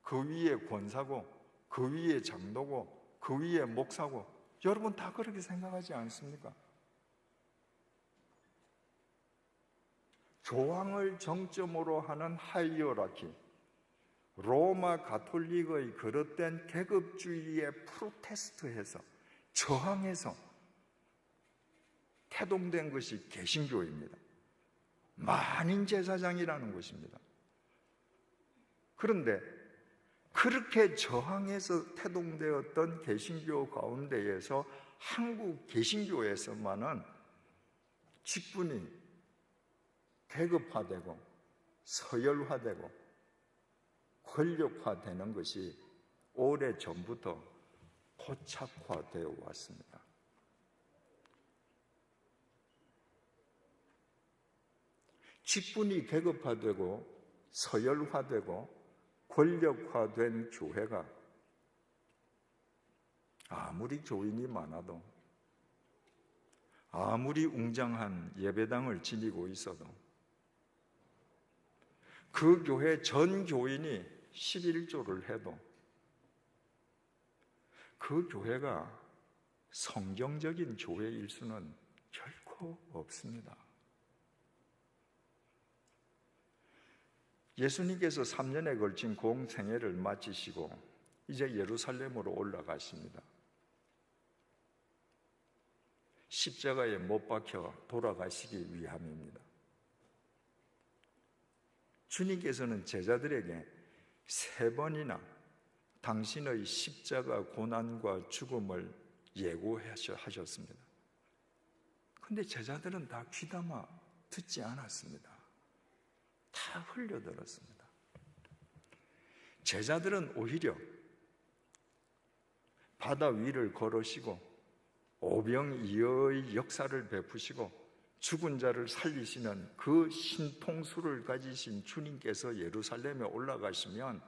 [SPEAKER 7] 그 위에 권사고 그 위에 장로고 그 위에 목사고 여러분 다 그렇게 생각하지 않습니까? 교황을 정점으로 하는 하이어라키, 로마 가톨릭의 그릇된 계급주의에 프로테스트해서 저항해서 태동된 것이 개신교입니다. 만인 제사장이라는 것입니다. 그런데 그렇게 저항해서 태동되었던 개신교 가운데에서 한국 개신교에서만은 직분이 계급화되고 서열화되고 권력화되는 것이 오래전부터 고착화되어 왔습니다. 직분이 계급화되고 서열화되고 권력화된 교회가 아무리 교인이 많아도 아무리 웅장한 예배당을 지니고 있어도 그 교회 전 교인이 11조를 해도 그 교회가 성경적인 교회일 수는 결코 없습니다. 예수님께서 3년에 걸친 공생애를 마치시고 이제 예루살렘으로 올라가십니다. 십자가에 못 박혀 돌아가시기 위함입니다. 주님께서는 제자들에게 3번이나 당신의 십자가 고난과 죽음을 예고하셨습니다. 그런데 제자들은 다 귀담아 듣지 않았습니다. 다 흘려들었습니다. 제자들은 오히려 바다 위를 걸으시고 오병이어의 역사를 베푸시고 죽은 자를 살리시는 그 신통수를 가지신 주님께서 예루살렘에 올라가시면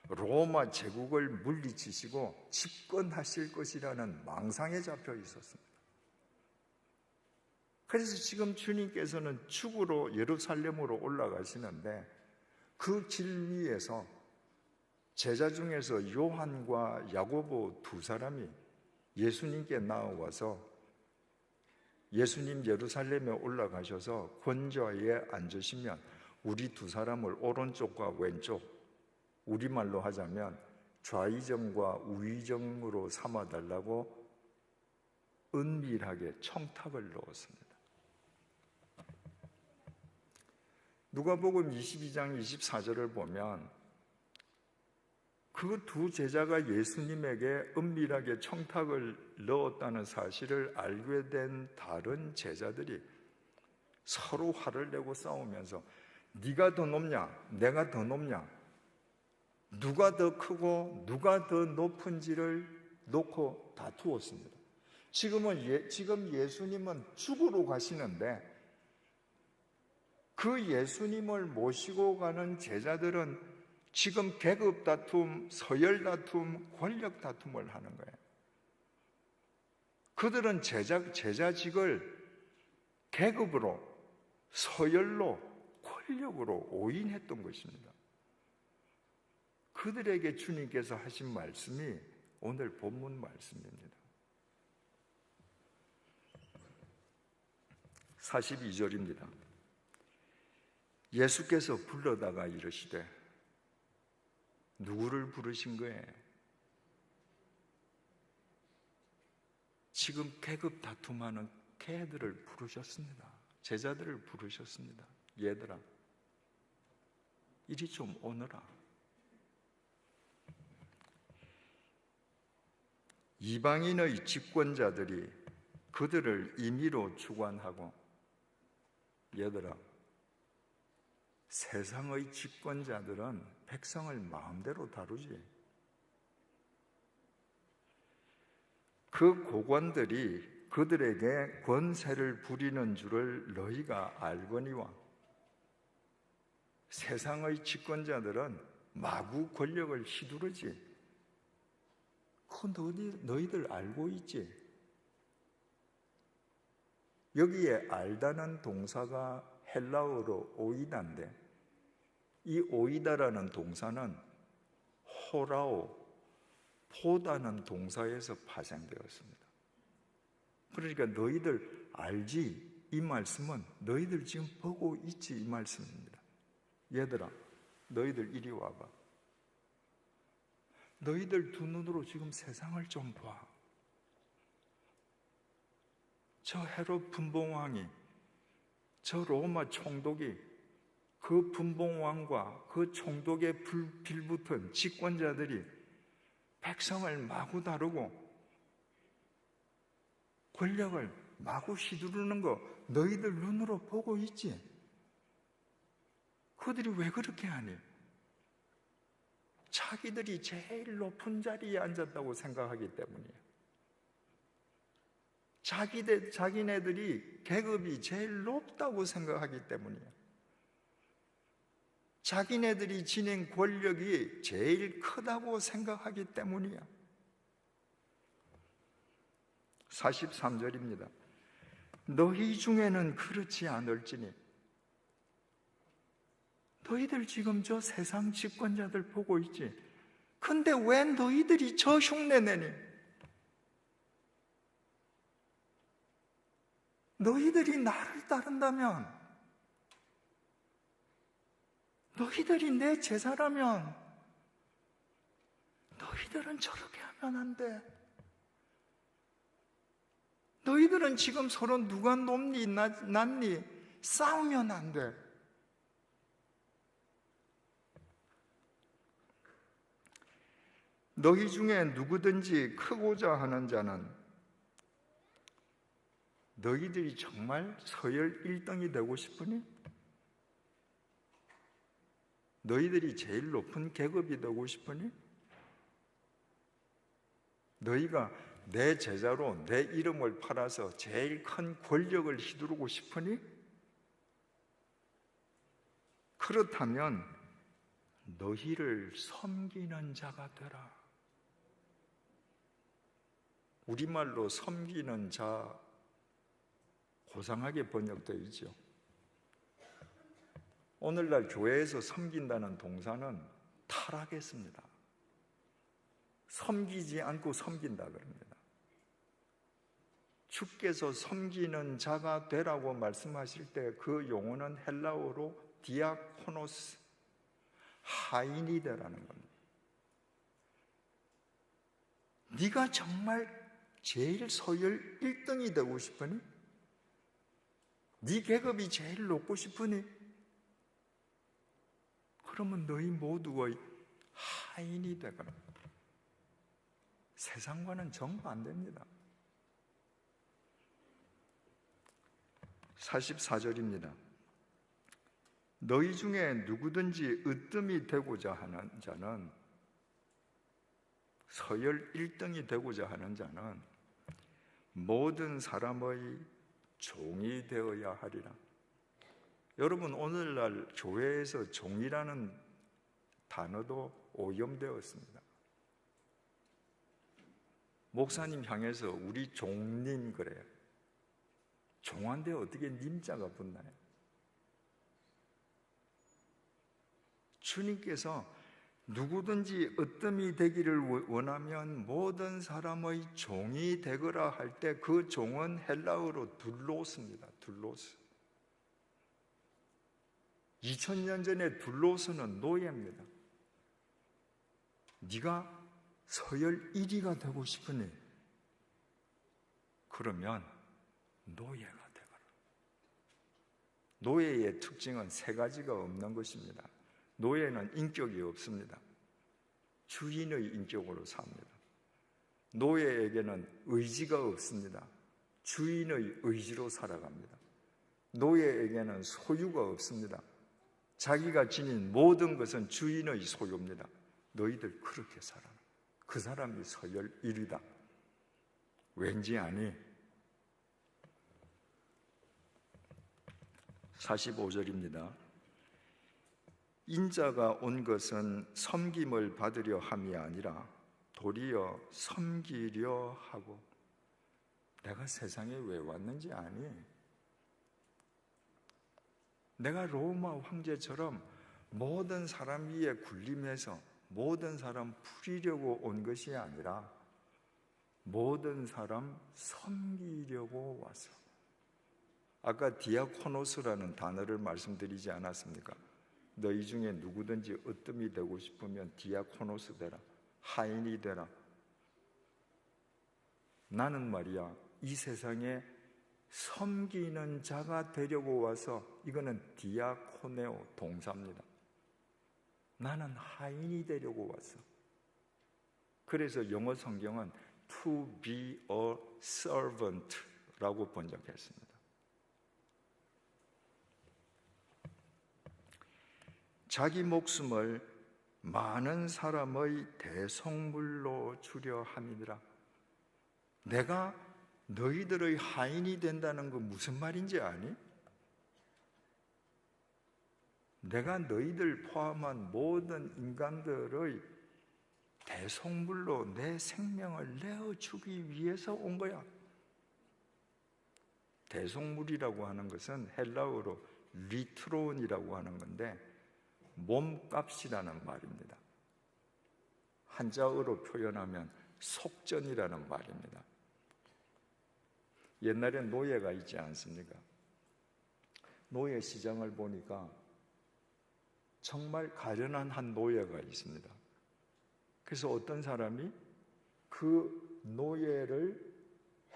[SPEAKER 7] 로마 제국을 물리치시고 집권하실 것이라는 망상에 잡혀 있었습니다. 그래서 지금 주님께서는 죽으러 예루살렘으로 올라가시는데 그 길 위에서 제자 중에서 요한과 야고보 2사람이 예수님께 나와서 예수님 예루살렘에 올라가셔서 권좌에 앉으시면 우리 2사람을 오른쪽과 왼쪽, 우리말로 하자면 좌의정과 우의정으로 삼아달라고 은밀하게 청탁을 넣었습니다. 누가복음 22장 24절을 보면 그 두 제자가 예수님에게 은밀하게 청탁을 넣었다는 사실을 알게 된 다른 제자들이 서로 화를 내고 싸우면서 네가 더 높냐 내가 더 높냐, 누가 더 크고 누가 더 높은지를 놓고 다투었습니다. 지금 예수님은 죽으러 가시는데 그 예수님을 모시고 가는 제자들은 지금 계급 다툼, 서열 다툼, 권력 다툼을 하는 거예요. 그들은 제자직을 계급으로, 서열로, 권력으로 오인했던 것입니다. 그들에게 주님께서 하신 말씀이 오늘 본문 말씀입니다. 42절입니다. 예수께서 불러다가 이르시되, 누구를 부르신 거예요? 지금 계급 다툼하는 걔들을 부르셨습니다. 제자들을 부르셨습니다. 얘들아, 이리 좀 오너라. 이방인의 집권자들이 그들을 임의로 주관하고, 얘들아, 세상의 집권자들은 백성을 마음대로 다루지. 그 고관들이 그들에게 권세를 부리는 줄을 너희가 알거니와, 세상의 집권자들은 마구 권력을 휘두르지. 그거 너희들 알고 있지? 여기에 알다는 동사가 헬라어로 오이다인데, 이 오이다라는 동사는 호라오, 보다는 동사에서 파생되었습니다. 그러니까 너희들 알지? 이 말씀은 너희들 지금 보고 있지? 이 말씀입니다. 얘들아, 너희들 이리 와봐. 너희들 두 눈으로 지금 세상을 좀 봐. 저 헤롯 분봉왕이, 저 로마 총독이, 그 분봉왕과 그 총독에 빌붙은 집권자들이 백성을 마구 다루고 권력을 마구 휘두르는 거 너희들 눈으로 보고 있지? 그들이 왜 그렇게 하니? 자기들이 제일 높은 자리에 앉았다고 생각하기 때문이에요. 자기네들이 계급이 제일 높다고 생각하기 때문이에요. 자기네들이 지닌 권력이 제일 크다고 생각하기 때문이야. 43절입니다. 너희 중에는 그렇지 않을지니. 너희들 지금 저 세상 집권자들 보고 있지? 근데 왜 너희들이 저 흉내 내니? 너희들이 나를 따른다면, 너희들이 내 제자라면 너희들은 저렇게 하면 안 돼. 너희들은 지금 서로 누가 높니 낮니 싸우면 안 돼. 너희 중에 누구든지 크고자 하는 자는, 너희들이 정말 서열 1등이 되고 싶으니? 너희들이 제일 높은 계급이 되고 싶으니? 너희가 내 제자로 내 이름을 팔아서 제일 큰 권력을 휘두르고 싶으니? 그렇다면 너희를 섬기는 자가 되라. 우리말로 섬기는 자, 고상하게 번역되어 있죠. 오늘날 교회에서 섬긴다는 동사는 타락했습니다. 섬기지 않고 섬긴다 그럽니다. 주께서 섬기는 자가 되라고 말씀하실 때 그 용어는 헬라어로 디아코노스, 하인이 되라는 겁니다. 네가 정말 제일 서열 1등이 되고 싶으니? 네 계급이 제일 높고 싶으니? 그러면 너희 모두의 하인이 되거라. 세상과는 정반대입니다. 44절입니다. 너희 중에 누구든지 으뜸이 되고자 하는 자는, 서열 1등이 되고자 하는 자는 모든 사람의 종이 되어야 하리라. 여러분, 오늘날 교회에서 종이라는 단어도 오염되었습니다. 목사님 향해서 우리 종님 그래요. 종한테 어떻게 님자가 붙나요? 주님께서 누구든지 으뜸이 되기를 원하면 모든 사람의 종이 되거라 할 때 그 종은 헬라어로 둘로스입니다. 둘로스. 2000년 전에 둘로스는 노예입니다. 네가 서열 1위가 되고 싶으니 그러면 노예가 되거라. 노예의 특징은 세 가지가 없는 것입니다. 노예는 인격이 없습니다. 주인의 인격으로 삽니다. 노예에게는 의지가 없습니다. 주인의 의지로 살아갑니다. 노예에게는 소유가 없습니다. 자기가 지닌 모든 것은 주인의 소유입니다. 너희들 그렇게 살아라. 그 사람이 서열 1위다. 왠지 아니? 45절입니다. 인자가 온 것은 섬김을 받으려 함이 아니라 도리어 섬기려 하고. 내가 세상에 왜 왔는지 아니? 내가 로마 황제처럼 모든 사람 위에 군림해서 모든 사람 풀이려고 온 것이 아니라 모든 사람 섬기려고 왔어. 아까 디아코노스라는 단어를 말씀드리지 않았습니까? 너희 중에 누구든지 으뜸이 되고 싶으면 디아코노스 되라. 하인이 되라. 나는 말이야, 이 세상에 섬기는 자가 되려고 와서, 이거는 디아코네오 동사입니다. 나는 하인이 되려고 왔어. 그래서 영어 성경은 to be a servant 라고 번역했습니다. 자기 목숨을 많은 사람의 대속물로 주려 함이니라. 내가 너희들의 하인이 된다는 거 무슨 말인지 아니? 내가 너희들 포함한 모든 인간들의 대속물로 내 생명을 내어주기 위해서 온 거야. 대속물이라고 하는 것은 헬라어로 리트론이라고 하는 건데 몸값이라는 말입니다. 한자어로 표현하면 속전이라는 말입니다. 옛날에 노예가 있지 않습니까? 노예 시장을 보니까 정말 가련한 한 노예가 있습니다. 그래서 어떤 사람이 그 노예를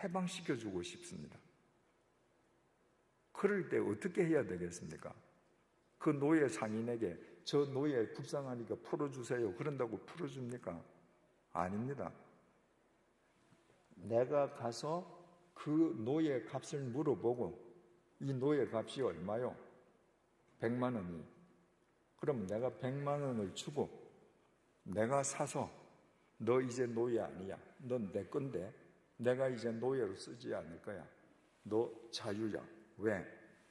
[SPEAKER 7] 해방시켜주고 싶습니다. 그럴 때 어떻게 해야 되겠습니까? 그 노예 상인에게 저 노예 불쌍하니까 풀어주세요. 그런다고 풀어줍니까? 아닙니다. 내가 가서 그 노예 값을 물어보고, 이 노예 값이 얼마요? 100만 원이. 그럼 내가 100만 원을 주고 내가 사서 너 이제 노예 아니야. 넌 내 건데 내가 이제 노예로 쓰지 않을 거야. 너 자유야. 왜?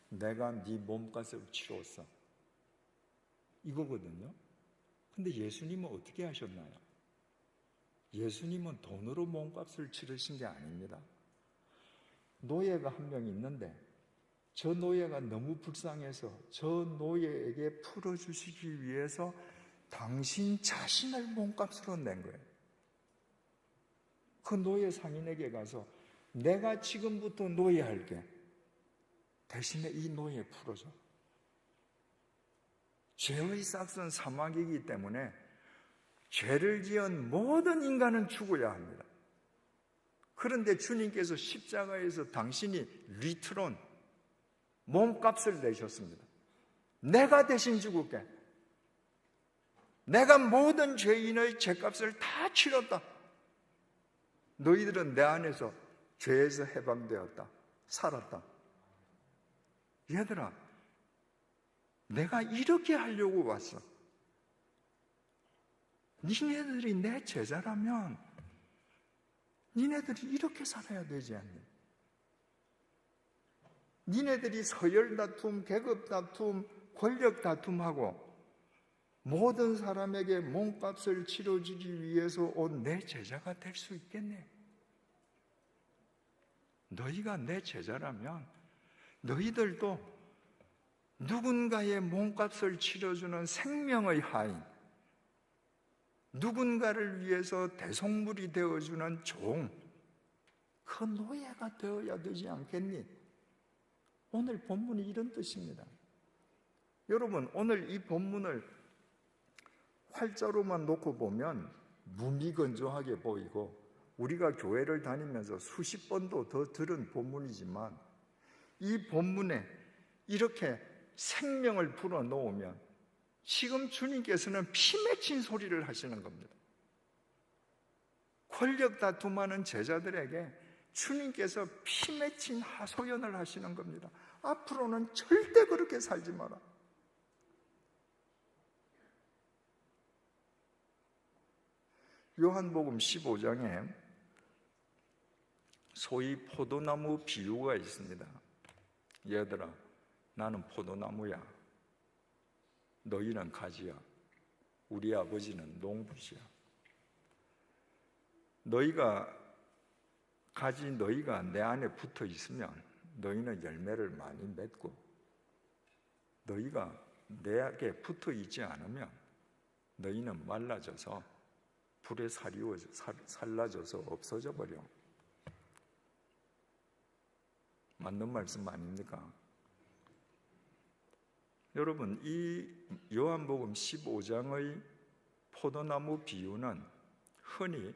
[SPEAKER 7] 내가 네 몸값을 치렀어. 이거거든요. 근데 예수님은 어떻게 하셨나요? 예수님은 돈으로 몸값을 치르신 게 아닙니다. 노예가 한 명 있는데 저 노예가 너무 불쌍해서 저 노예에게 풀어주시기 위해서 당신 자신을 몸값으로 낸 거예요. 그 노예 상인에게 가서 내가 지금부터 노예할게. 대신에 이 노예 풀어줘. 죄의 싹은 사망이기 때문에 죄를 지은 모든 인간은 죽어야 합니다. 그런데 주님께서 십자가에서 당신이 리트론, 몸값을 내셨습니다. 내가 대신 죽을게. 내가 모든 죄인의 죄값을 다 치렀다. 너희들은 내 안에서 죄에서 해방되었다. 살았다. 얘들아, 내가 이렇게 하려고 왔어. 니네들이 내 제자라면 니네들이 이렇게 살아야 되지 않니? 니네들이 서열 다툼, 계급 다툼, 권력 다툼하고 모든 사람에게 몸값을 치러주기 위해서 온 내 제자가 될 수 있겠네? 너희가 내 제자라면 너희들도 누군가의 몸값을 치러주는 생명의 하인, 누군가를 위해서 대속물이 되어주는 종, 그 노예가 되어야 되지 않겠니? 오늘 본문이 이런 뜻입니다. 여러분, 오늘 이 본문을 활자로만 놓고 보면 무미건조하게 보이고 우리가 교회를 다니면서 수십 번도 더 들은 본문이지만 이 본문에 이렇게 생명을 불어넣으면 지금 주님께서는 피 맺힌 소리를 하시는 겁니다. 권력 다툼하는 제자들에게 주님께서 피 맺힌 하소연을 하시는 겁니다. 앞으로는 절대 그렇게 살지 마라. 요한복음 15장에 소위 포도나무 비유가 있습니다. 얘들아, 나는 포도나무야. 너희는 가지야. 우리 아버지는 농부시야. 너희가 내 안에 붙어 있으면 너희는 열매를 많이 맺고, 너희가 내게 붙어 있지 않으면 너희는 말라져서 불에 살라져서 없어져 버려. 맞는 말씀 아닙니까? 여러분, 이 요한복음 15장의 포도나무 비유는 흔히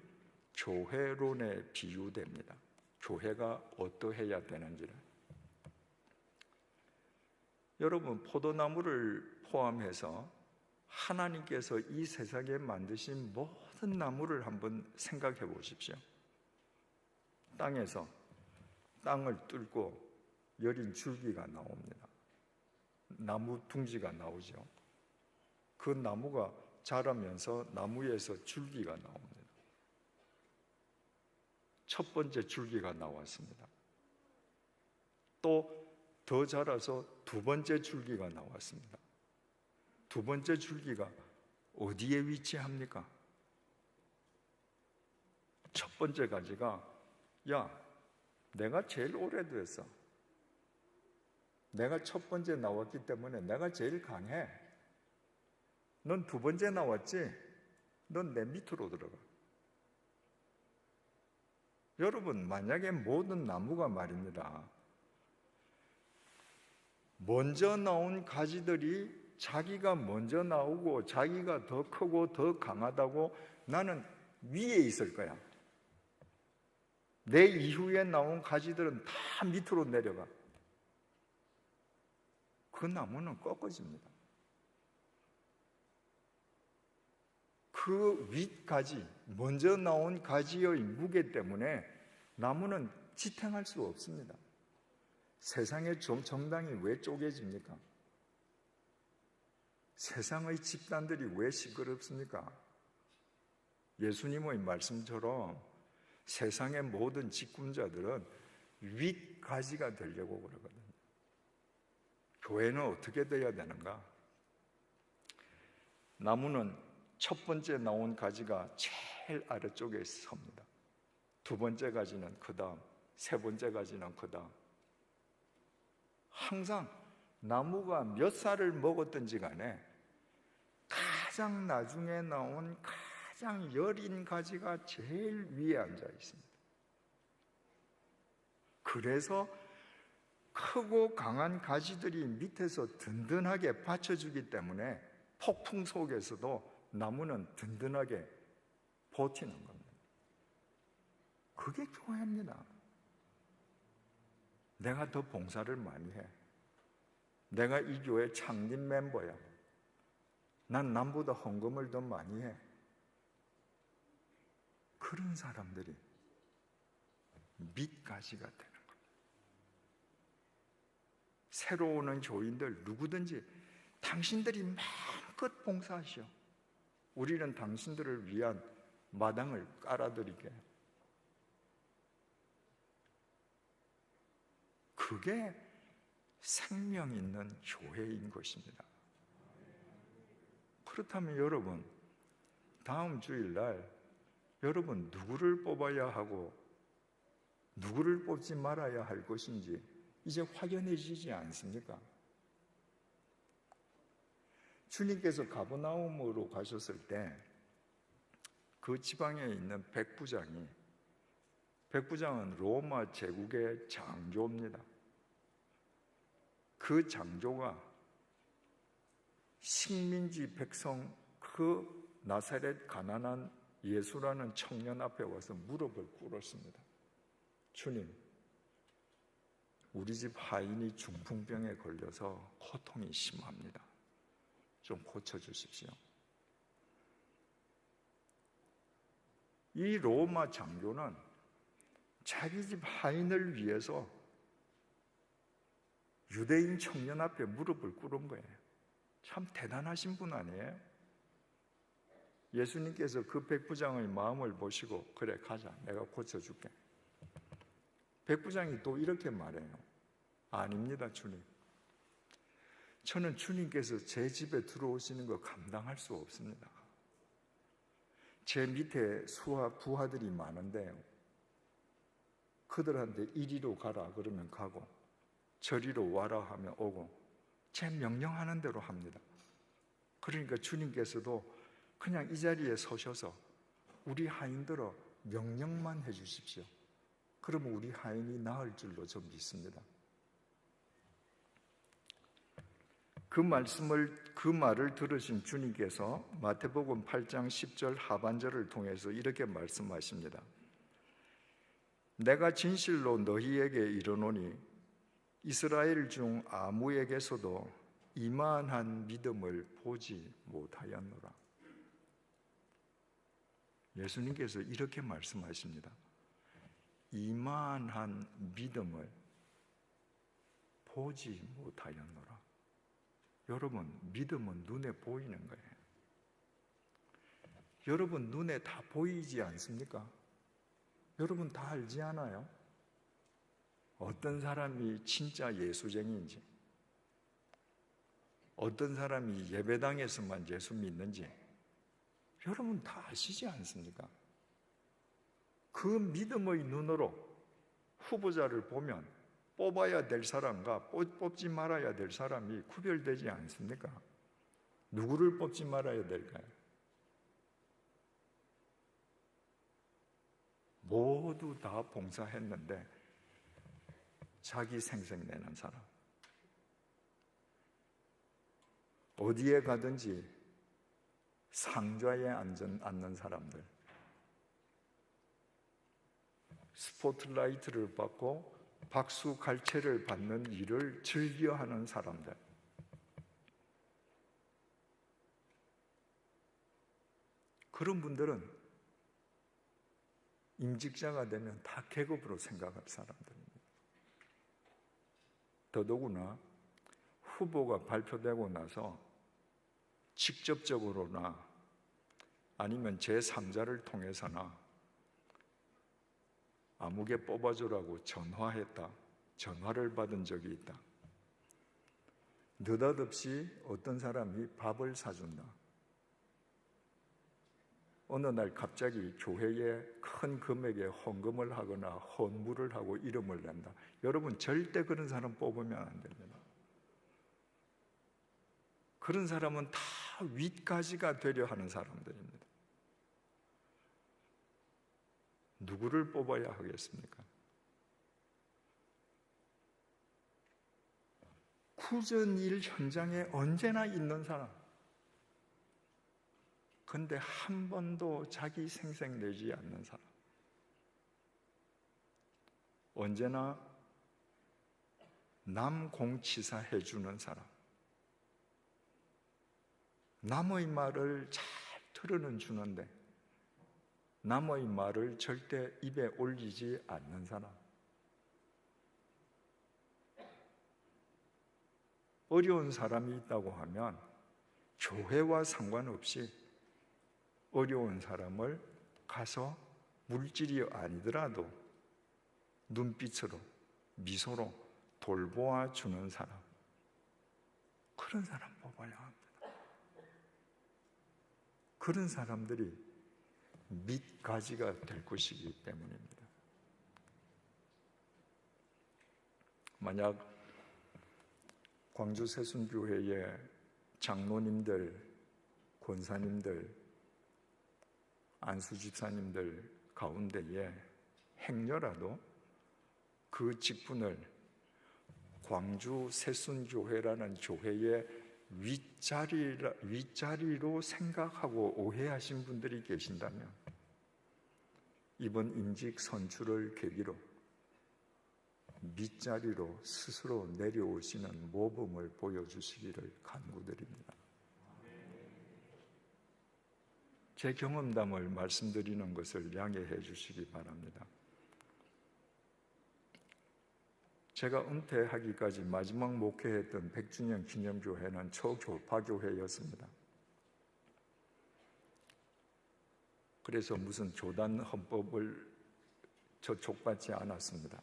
[SPEAKER 7] 교회론에 비유됩니다. 교회가 어떠해야 되는지를. 여러분, 포도나무를 포함해서 하나님께서 이 세상에 만드신 모든 나무를 한번 생각해 보십시오. 땅에서 땅을 뚫고 여린 줄기가 나옵니다. 나무 둥지가 나오죠. 그 나무가 자라면서 나무에서 줄기가 나옵니다. 첫 번째 줄기가 나왔습니다. 또 더 자라서 두 번째 줄기가 나왔습니다. 두 번째 줄기가 어디에 위치합니까? 첫 번째 가지가, 야, 내가 제일 오래됐어. 내가 첫 번째 나왔기 때문에 내가 제일 강해. 넌 두 번째 나왔지? 넌 내 밑으로 들어가. 여러분, 만약에 모든 나무가 말입니다, 먼저 나온 가지들이 자기가 먼저 나오고 자기가 더 크고 더 강하다고 나는 위에 있을 거야. 내 이후에 나온 가지들은 다 밑으로 내려가. 그 나무는 꺾어집니다. 그 윗가지, 먼저 나온 가지의 무게 때문에 나무는 지탱할 수 없습니다. 세상의 정당이 왜 쪼개집니까? 세상의 집단들이 왜 시끄럽습니까? 예수님의 말씀처럼 세상의 모든 직분자들은 윗가지가 되려고 그러거든요. 교회는 어떻게 돼야 되는가? 나무는 첫 번째 나온 가지가 제일 아래쪽에 섭니다. 두 번째 가지는 그 다음, 세 번째 가지는 그 다음. 항상 나무가 몇 살을 먹었든지 간에 가장 나중에 나온 가장 여린 가지가 제일 위에 앉아 있습니다. 그래서 크고 강한 가지들이 밑에서 든든하게 받쳐주기 때문에 폭풍 속에서도 나무는 든든하게 버티는 겁니다. 그게 교회입니다. 내가 더 봉사를 많이 해. 내가 이 교회 창립 멤버야. 난 남보다 헌금을 더 많이 해. 그런 사람들이 밑가시가 되는 겁니다. 새로 오는 교인들 누구든지 당신들이 마음껏 봉사하시오. 우리는 당신들을 위한 마당을 깔아드리게. 그게 생명 있는 교회인 것입니다. 그렇다면 여러분, 다음 주일날 여러분 누구를 뽑아야 하고 누구를 뽑지 말아야 할 것인지 이제 확연해지지 않습니까? 주님께서 가버나움으로 가셨을 때 그 지방에 있는 백부장은 로마 제국의 장조입니다. 그 장조가 식민지 백성 그 나사렛 가난한 예수라는 청년 앞에 와서 무릎을 꿇었습니다. 주님, 우리 집 하인이 중풍병에 걸려서 고통이 심합니다. 좀 고쳐주십시오. 이 로마 장교는 자기 집 하인을 위해서 유대인 청년 앞에 무릎을 꿇은 거예요. 참 대단하신 분 아니에요? 예수님께서 그 백부장의 마음을 보시고 그래 가자, 내가 고쳐줄게. 백부장이 또 이렇게 말해요. 아닙니다, 주님. 저는 주님께서 제 집에 들어오시는 거 감당할 수 없습니다. 제 밑에 부하들이 많은데 그들한테 이리로 가라 그러면 가고 저리로 와라 하면 오고 제 명령하는 대로 합니다. 그러니까 주님께서도 그냥 이 자리에 서셔서 우리 하인들어 명령만 해주십시오. 그러면 우리 하인이 나을 줄로 좀 믿습니다. 그 말을 들으신 주님께서 마태복음 8장 10절 하반절을 통해서 이렇게 말씀하십니다. 내가 진실로 너희에게 이르노니 이스라엘 중 아무에게서도 이만한 믿음을 보지 못하였노라. 예수님께서 이렇게 말씀하십니다. 이만한 믿음을 보지 못하였노라. 여러분, 믿음은 눈에 보이는 거예요. 여러분 눈에 다 보이지 않습니까? 여러분 다 알지 않아요? 어떤 사람이 진짜 예수쟁이인지, 어떤 사람이 예배당에서만 예수 믿는지 여러분 다 아시지 않습니까? 그 믿음의 눈으로 후보자를 보면 뽑아야 될 사람과 뽑지 말아야 될 사람이 구별되지 않습니까? 누구를 뽑지 말아야 될까요? 모두 다 봉사했는데 자기 생색내는 사람, 어디에 가든지 상좌에 앉는 사람들, 스포트라이트를 받고 박수 갈채를 받는 일을 즐겨하는 사람들, 그런 분들은 임직자가 되면 다 계급으로 생각할 사람들입니다. 더더구나 후보가 발표되고 나서 직접적으로나 아니면 제3자를 통해서나 아무개 뽑아주라고 전화를 받은 적이 있다. 느닷없이 어떤 사람이 밥을 사준다. 어느 날 갑자기 교회에 큰 금액의 헌금을 하거나 헌물을 하고 이름을 낸다. 여러분 절대 그런 사람 뽑으면 안 됩니다. 그런 사람은 다 윗가지가 되려 하는 사람들입니다. 누구를 뽑아야 하겠습니까? 구전일 현장에 언제나 있는 사람, 근데 한 번도 자기 생색 내지 않는 사람, 언제나 남 공치사 해주는 사람, 남의 말을 잘 들어는 주는데 남의 말을 절대 입에 올리지 않는 사람. 어려운 사람이 있다고 하면 교회와 상관없이 어려운 사람을 가서 물질이 아니더라도 눈빛으로 미소로 돌보아 주는 사람, 그런 사람 뽑아야 합니다. 그런 사람들이 밑가지가 될 것이기 때문입니다. 만약 광주 새순교회의 장로님들, 권사님들, 안수집사님들 가운데에 행여라도 그 직분을 광주 새순교회라는 교회의 윗자리로 생각하고 오해하신 분들이 계신다면 이번 임직 선출을 계기로 밑자리로 스스로 내려오시는 모범을 보여주시기를 간구드립니다. 제 경험담을 말씀드리는 것을 양해해 주시기 바랍니다. 제가 은퇴하기까지 마지막 목회했던 100주년 기념교회는 초교파교회였습니다. 그래서 무슨 교단 헌법을 저촉받지 않았습니다.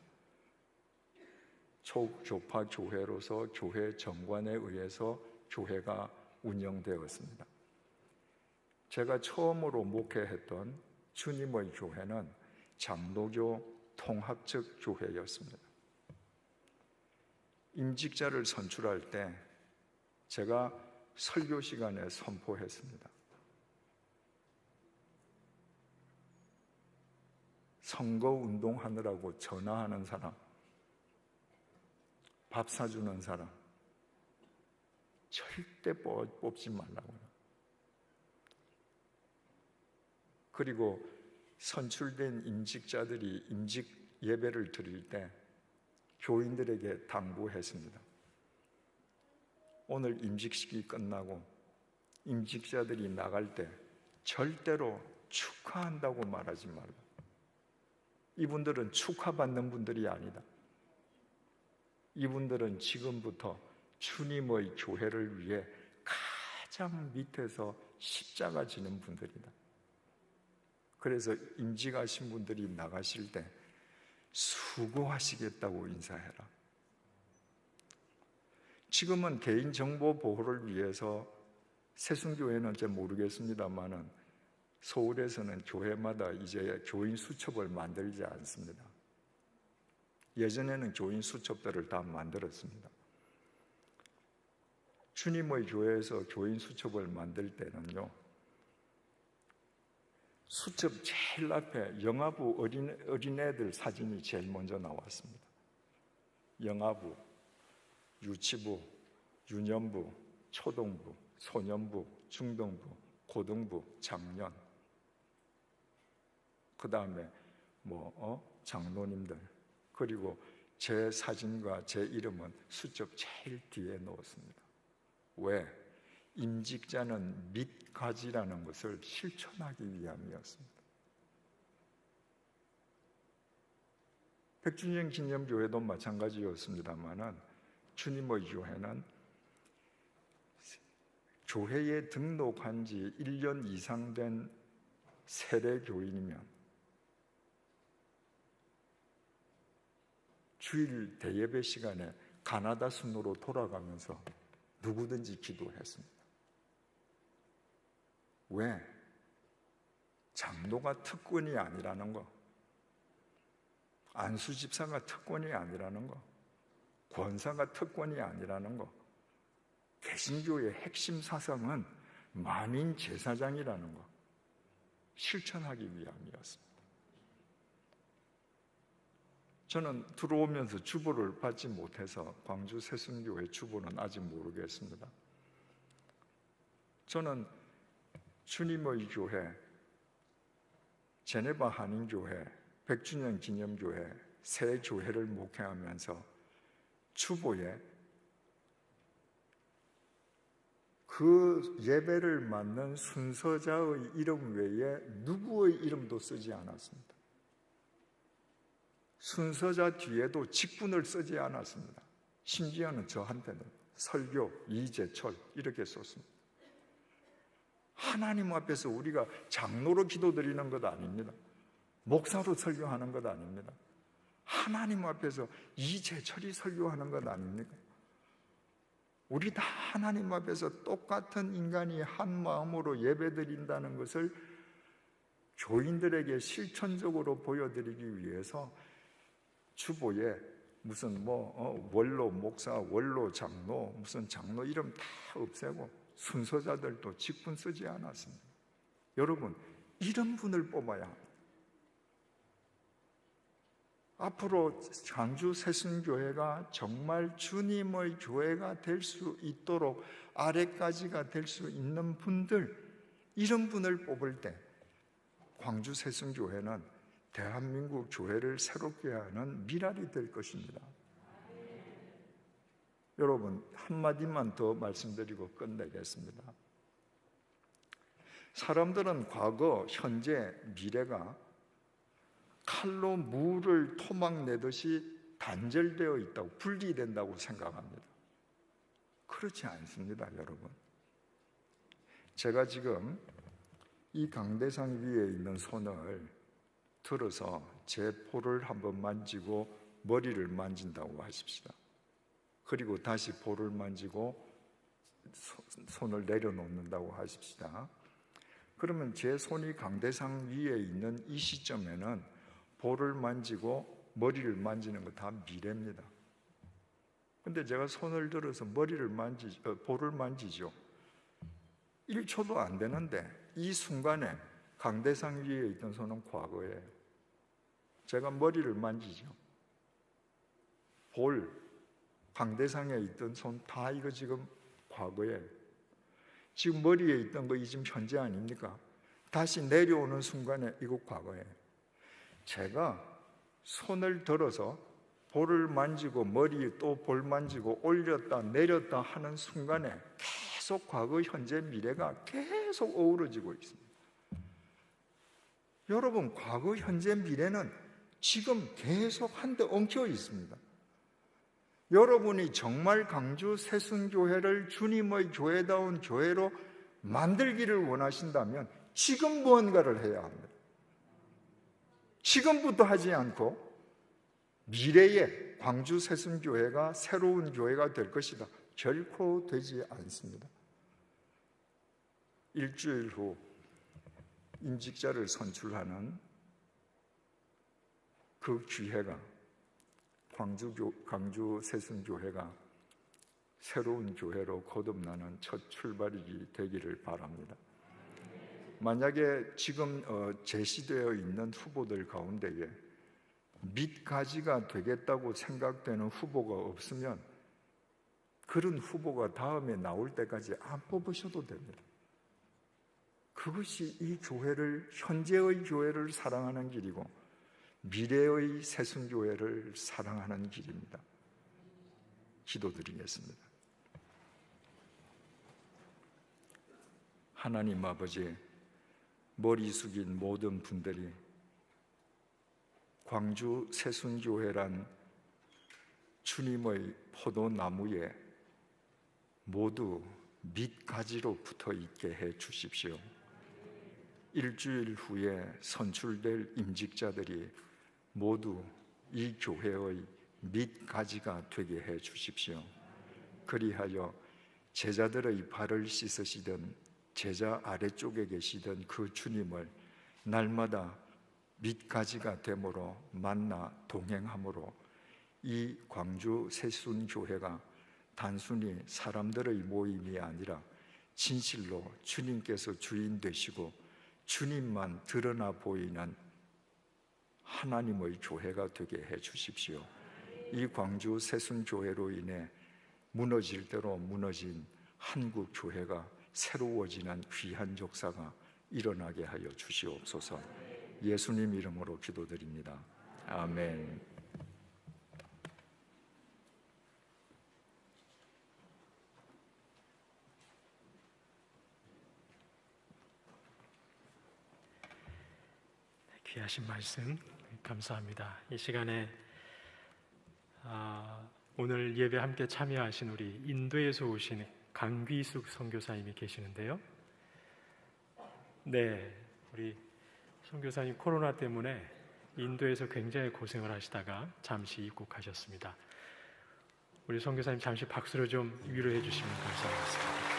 [SPEAKER 7] 초교파교회로서 교회 정관에 의해서 교회가 운영되었습니다. 제가 처음으로 목회했던 주님의 교회는 장로교 통합적 교회였습니다. 임직자를 선출할 때 제가 설교 시간에 선포했습니다. 선거운동 하느라고 전화하는 사람, 밥 사주는 사람 절대 뽑지 말라고요. 그리고 선출된 임직자들이 임직 예배를 드릴 때 교인들에게 당부했습니다. 오늘 임직식이 끝나고 임직자들이 나갈 때 절대로 축하한다고 말하지 말라. 이분들은 축하받는 분들이 아니다. 이분들은 지금부터 주님의 교회를 위해 가장 밑에서 십자가 지는 분들이다. 그래서 임직하신 분들이 나가실 때 수고하시겠다고 인사해라. 지금은 개인정보 보호를 위해서 새순교회는 잘 모르겠습니다만은 서울에서는 교회마다 이제 교인 수첩을 만들지 않습니다. 예전에는 교인 수첩들을 다 만들었습니다. 주님의 교회에서 교인 수첩을 만들 때는요, 수첩 제일 앞에 영아부 어린애들 사진이 제일 먼저 나왔습니다. 영아부, 유치부, 유년부, 초등부, 소년부, 중등부, 고등부, 장년, 그 다음에 장로님들, 그리고 제 사진과 제 이름은 수첩 제일 뒤에 넣었습니다. 왜? 임직자는 밑가지라는 것을 실천하기 위함이었습니다. 백주년 기념교회도 마찬가지였습니다만은 주님의 교회는 교회에 등록한 지 1년 이상 된 세례 교인이면 주일 대예배 시간에 가나다 순으로 돌아가면서 누구든지 기도했습니다. 왜? 장로가 특권이 아니라는 거, 안수집사가 특권이 아니라는 거, 권사가 특권이 아니라는 거, 개신교의 핵심 사상은 만인 제사장이라는 거 실천하기 위함이었습니다. 저는 들어오면서 주보를 받지 못해서 광주 새순교회 주보는 아직 모르겠습니다. 저는 주님의 교회, 제네바 한인교회, 100주년 기념교회, 새 교회를 목회하면서 주보에 그 예배를 맡는 순서자의 이름 외에 누구의 이름도 쓰지 않았습니다. 순서자 뒤에도 직분을 쓰지 않았습니다. 심지어는 저한테는 설교, 이재철 이렇게 썼습니다. 하나님 앞에서 우리가 장로로 기도드리는 것 아닙니다. 목사로 설교하는 것 아닙니다. 하나님 앞에서 이재철이 설교하는 것 아닙니까? 우리 다 하나님 앞에서 똑같은 인간이 한 마음으로 예배드린다는 것을 교인들에게 실천적으로 보여드리기 위해서 주보에 무슨 원로 목사, 원로 장로, 무슨 장로 이름 다 없애고 순서자들도 직분 쓰지 않았습니다. 여러분, 이런 분을 뽑아야 합니다. 앞으로 광주 새순교회가 정말 주님의 교회가 될 수 있도록 아래까지가 될 수 있는 분들, 이런 분을 뽑을 때 광주 새순교회는 대한민국 교회를 새롭게 하는 미랄이 될 것입니다. 여러분, 한마디만 더 말씀드리고 끝내겠습니다. 사람들은 과거, 현재, 미래가 칼로 물을 토막내듯이 단절되어 있다고, 분리된다고 생각합니다. 그렇지 않습니다, 여러분. 제가 지금 이 강대상 위에 있는 손을 들어서 제 볼을 한번 만지고 머리를 만진다고 하십시다. 그리고 다시 볼을 만지고 손을 내려놓는다고 하십시다. 그러면 제 손이 강대상 위에 있는 이 시점에는 볼을 만지고 머리를 만지는 거 다 미래입니다. 근데 제가 손을 들어서 볼을 만지죠. 1초도 안 되는데 이 순간에 강대상 위에 있던 손은 과거예요. 제가 머리를 만지죠. 볼, 강대상에 있던 손 다 이거 지금 과거예요. 지금 머리에 있던 거 지금 현재 아닙니까? 다시 내려오는 순간에 이거 과거예요. 제가 손을 들어서 볼을 만지고 머리 또 볼 만지고 올렸다 내렸다 하는 순간에 계속 과거, 현재, 미래가 계속 어우러지고 있습니다. 여러분, 과거, 현재, 미래는 지금 계속 한데 엉켜 있습니다. 여러분이 정말 광주 새순교회를 주님의 교회다운 교회로 만들기를 원하신다면 지금 무언가를 해야 합니다. 지금부터 하지 않고 미래에 광주 새순교회가 새로운 교회가 될 것이다. 결코 되지 않습니다. 일주일 후 임직자를 선출하는 그 기회가 광주 새순교회가 새로운 교회로 거듭나는 첫 출발이 되기를 바랍니다. 만약에 지금 제시되어 있는 후보들 가운데에 밑가지가 되겠다고 생각되는 후보가 없으면 그런 후보가 다음에 나올 때까지 안 뽑으셔도 됩니다. 그것이 이 교회를, 현재의 교회를 사랑하는 길이고 미래의 새순교회를 사랑하는 길입니다. 기도드리겠습니다. 하나님 아버지, 머리 숙인 모든 분들이 광주 새순교회란 주님의 포도나무에 모두 밑가지로 붙어 있게 해 주십시오. 일주일 후에 선출될 임직자들이 모두 이 교회의 밑가지가 되게 해 주십시오. 그리하여 제자들의 발을 씻으시던 제자 아래쪽에 계시던 그 주님을 날마다 밑가지가 됨으로 만나 동행함으로 이 광주 새순교회가 단순히 사람들의 모임이 아니라 진실로 주님께서 주인 되시고 주님만 드러나 보이는 하나님의 교회가 되게 해 주십시오. 이 광주 새순교회로 인해 무너질 대로 무너진 한국 교회가 새로워지는 귀한 역사가 일어나게 하여 주시옵소서. 예수님 이름으로 기도드립니다. 아멘.
[SPEAKER 6] 귀하신 말씀 감사합니다. 이 시간에 오늘 예배 함께 참여하신 우리 인도에서 오신 강귀숙 선교사님이 계시는데요. 네, 우리 선교사님 코로나 때문에 인도에서 굉장히 고생을 하시다가 잠시 입국하셨습니다. 우리 선교사님 잠시 박수로 좀 위로해 주시면 감사하겠습니다.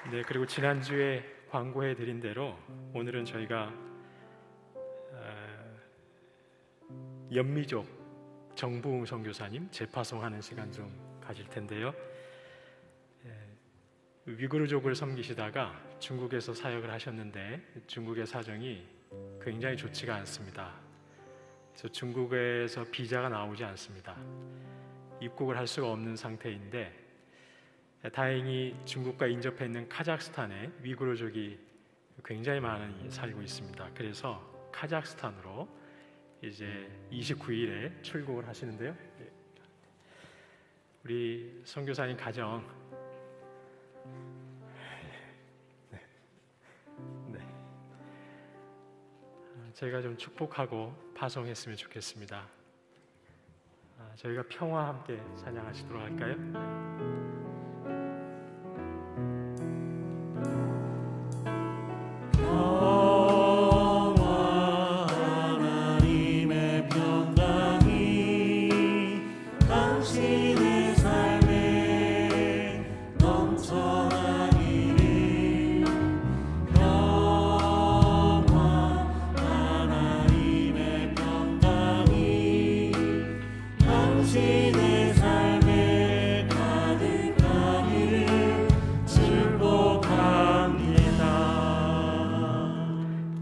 [SPEAKER 6] 네, 그리고 지난주에 광고해 드린 대로 오늘은 저희가 연미족 정부웅 선교사님 재파송하는 시간 좀 가질 텐데요. 위구르족을 섬기시다가 중국에서 사역을 하셨는데 중국의 사정이 굉장히 좋지가 않습니다. 그래서 중국에서 비자가 나오지 않습니다. 입국을 할 수가 없는 상태인데 다행히 중국과 인접해 있는 카자흐스탄에 위구르족이 굉장히 많이 살고 있습니다. 그래서 카자흐스탄으로 이제 29일에 출국을 하시는데요. 우리 선교사님 가정 저희가 좀 축복하고 파송했으면 좋겠습니다. 저희가 평화 함께 찬양하시도록 할까요?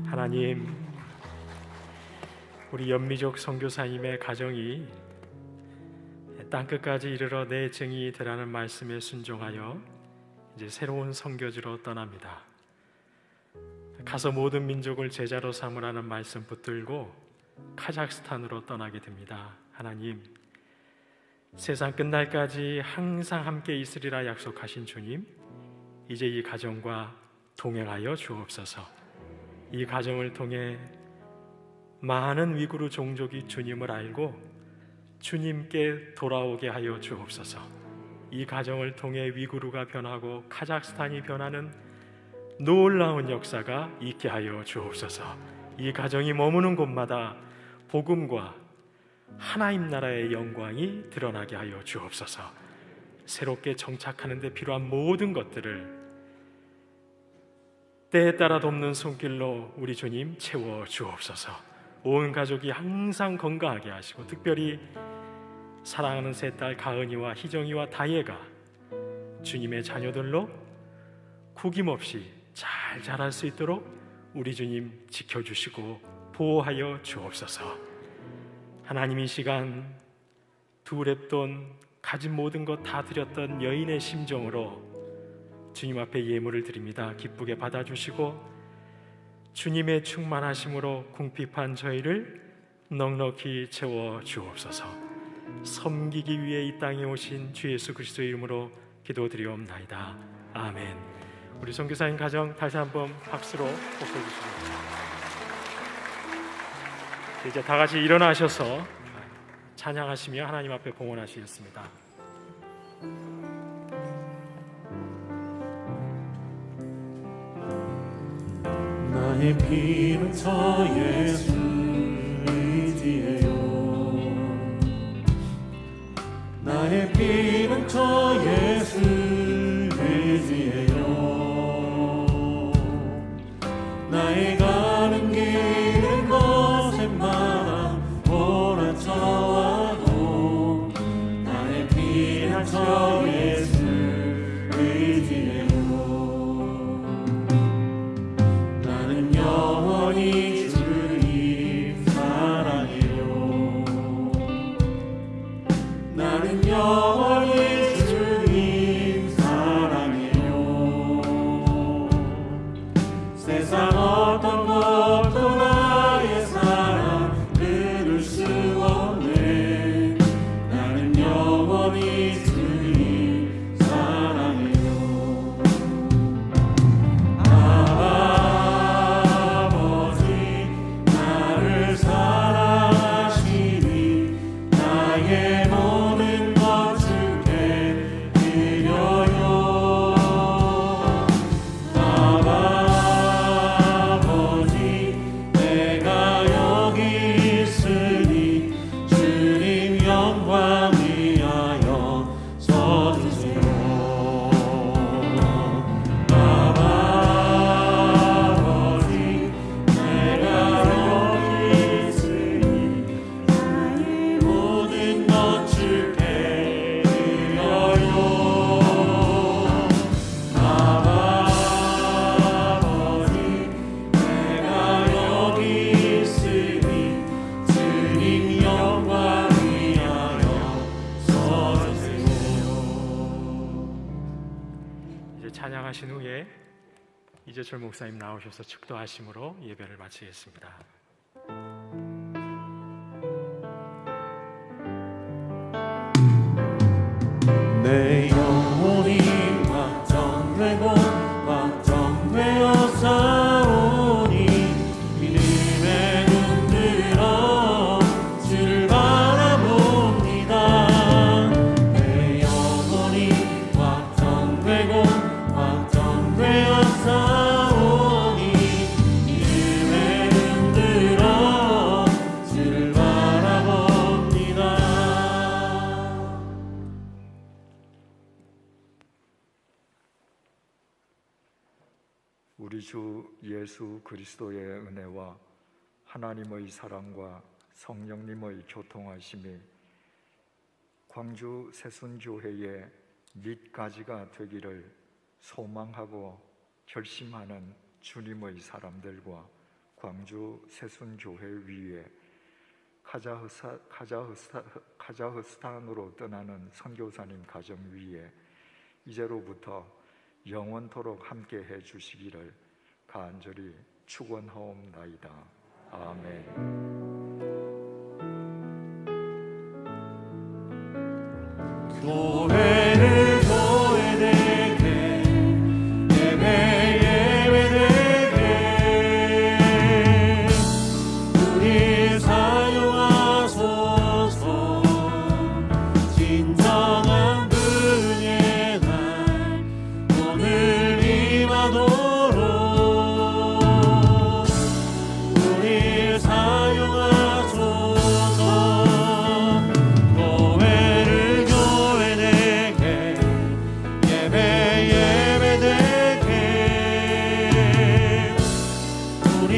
[SPEAKER 6] 하나님, 우리 연미족 선교사님의 가정이 땅끝까지 이르러 내 증인이 되라는 말씀에 순종하여 이제 새로운 선교지로 떠납니다. 가서 모든 민족을 제자로 삼으라는 말씀 붙들고 카자흐스탄으로 떠나게 됩니다. 하나님, 세상 끝날까지 항상 함께 있으리라 약속하신 주님, 이제 이 가정과 동행하여 주옵소서. 이 가정을 통해 많은 위구르 종족이 주님을 알고 주님께 돌아오게 하여 주옵소서. 이 가정을 통해 위구르가 변하고 카자흐스탄이 변하는 놀라운 역사가 있게 하여 주옵소서. 이 가정이 머무는 곳마다 복음과 하나님 나라의 영광이 드러나게 하여 주옵소서. 새롭게 정착하는 데 필요한 모든 것들을 때에 따라 돕는 손길로 우리 주님 채워 주옵소서. 온 가족이 항상 건강하게 하시고 특별히 사랑하는 세 딸 가은이와 희정이와 다혜가 주님의 자녀들로 구김없이 잘 자랄 수 있도록 우리 주님 지켜주시고 보호하여 주옵소서. 하나님, 이 시간 두 랩돈 가진 모든 것 다 드렸던 여인의 심정으로 주님 앞에 예물을 드립니다. 기쁘게 받아주시고 주님의 충만하심으로 궁핍한 저희를 넉넉히 채워 주옵소서. 섬기기 위해 이 땅에 오신 주 예수 그리스도의 이름으로 기도드리옵나이다. 아멘. 우리 선교사님 가정 다시 한번 박수로 복돋으시겠습니다. 이제 다 같이 일어나셔서 찬양하시며 하나님 앞에 봉헌하시겠습니다.
[SPEAKER 2] 나의 피는 저 예수 의지해요. 나의 피는 저 예수 의지해요. 나의 가는 길은 거센마다 몰아쳐와도 나의 피는 저 예수 의지해요. 영원히 주님 사랑해요. 나는 영원히 주님 사랑해요. 세상 어떤
[SPEAKER 6] 이재철 목사님 나오셔서 축도하심으로 예배를 마치겠습니다.
[SPEAKER 2] 내 영혼이 확정되고 확정되어 싸우니 믿음에 눈들어 주를 바라봅니다. 내 영혼이 확정되고 확정되어 싸우니 믿음에 눈들어 주를 바라봅니다.
[SPEAKER 7] 우리 주 예수 그리스도의 은혜와 하나님의 사랑과 성령님의 교통하심이 광주 새순교회의 밑가지가 되기를 소망하고 결심하는 주님의 사람들과 광주 새순교회 위에 카자흐스탄으로 떠나는 선교사님 가정 위에 이제로부터 영원토록 함께해 주시기를 간절히 축원하옵나이다. 아멘.
[SPEAKER 2] 교회를 교회되게 예배 예배되게 우리 사용하소서. 진정한 은혜가 오늘 임하도록 우리 사용하소서. 교회를 교회되게 예배 예배되게 우리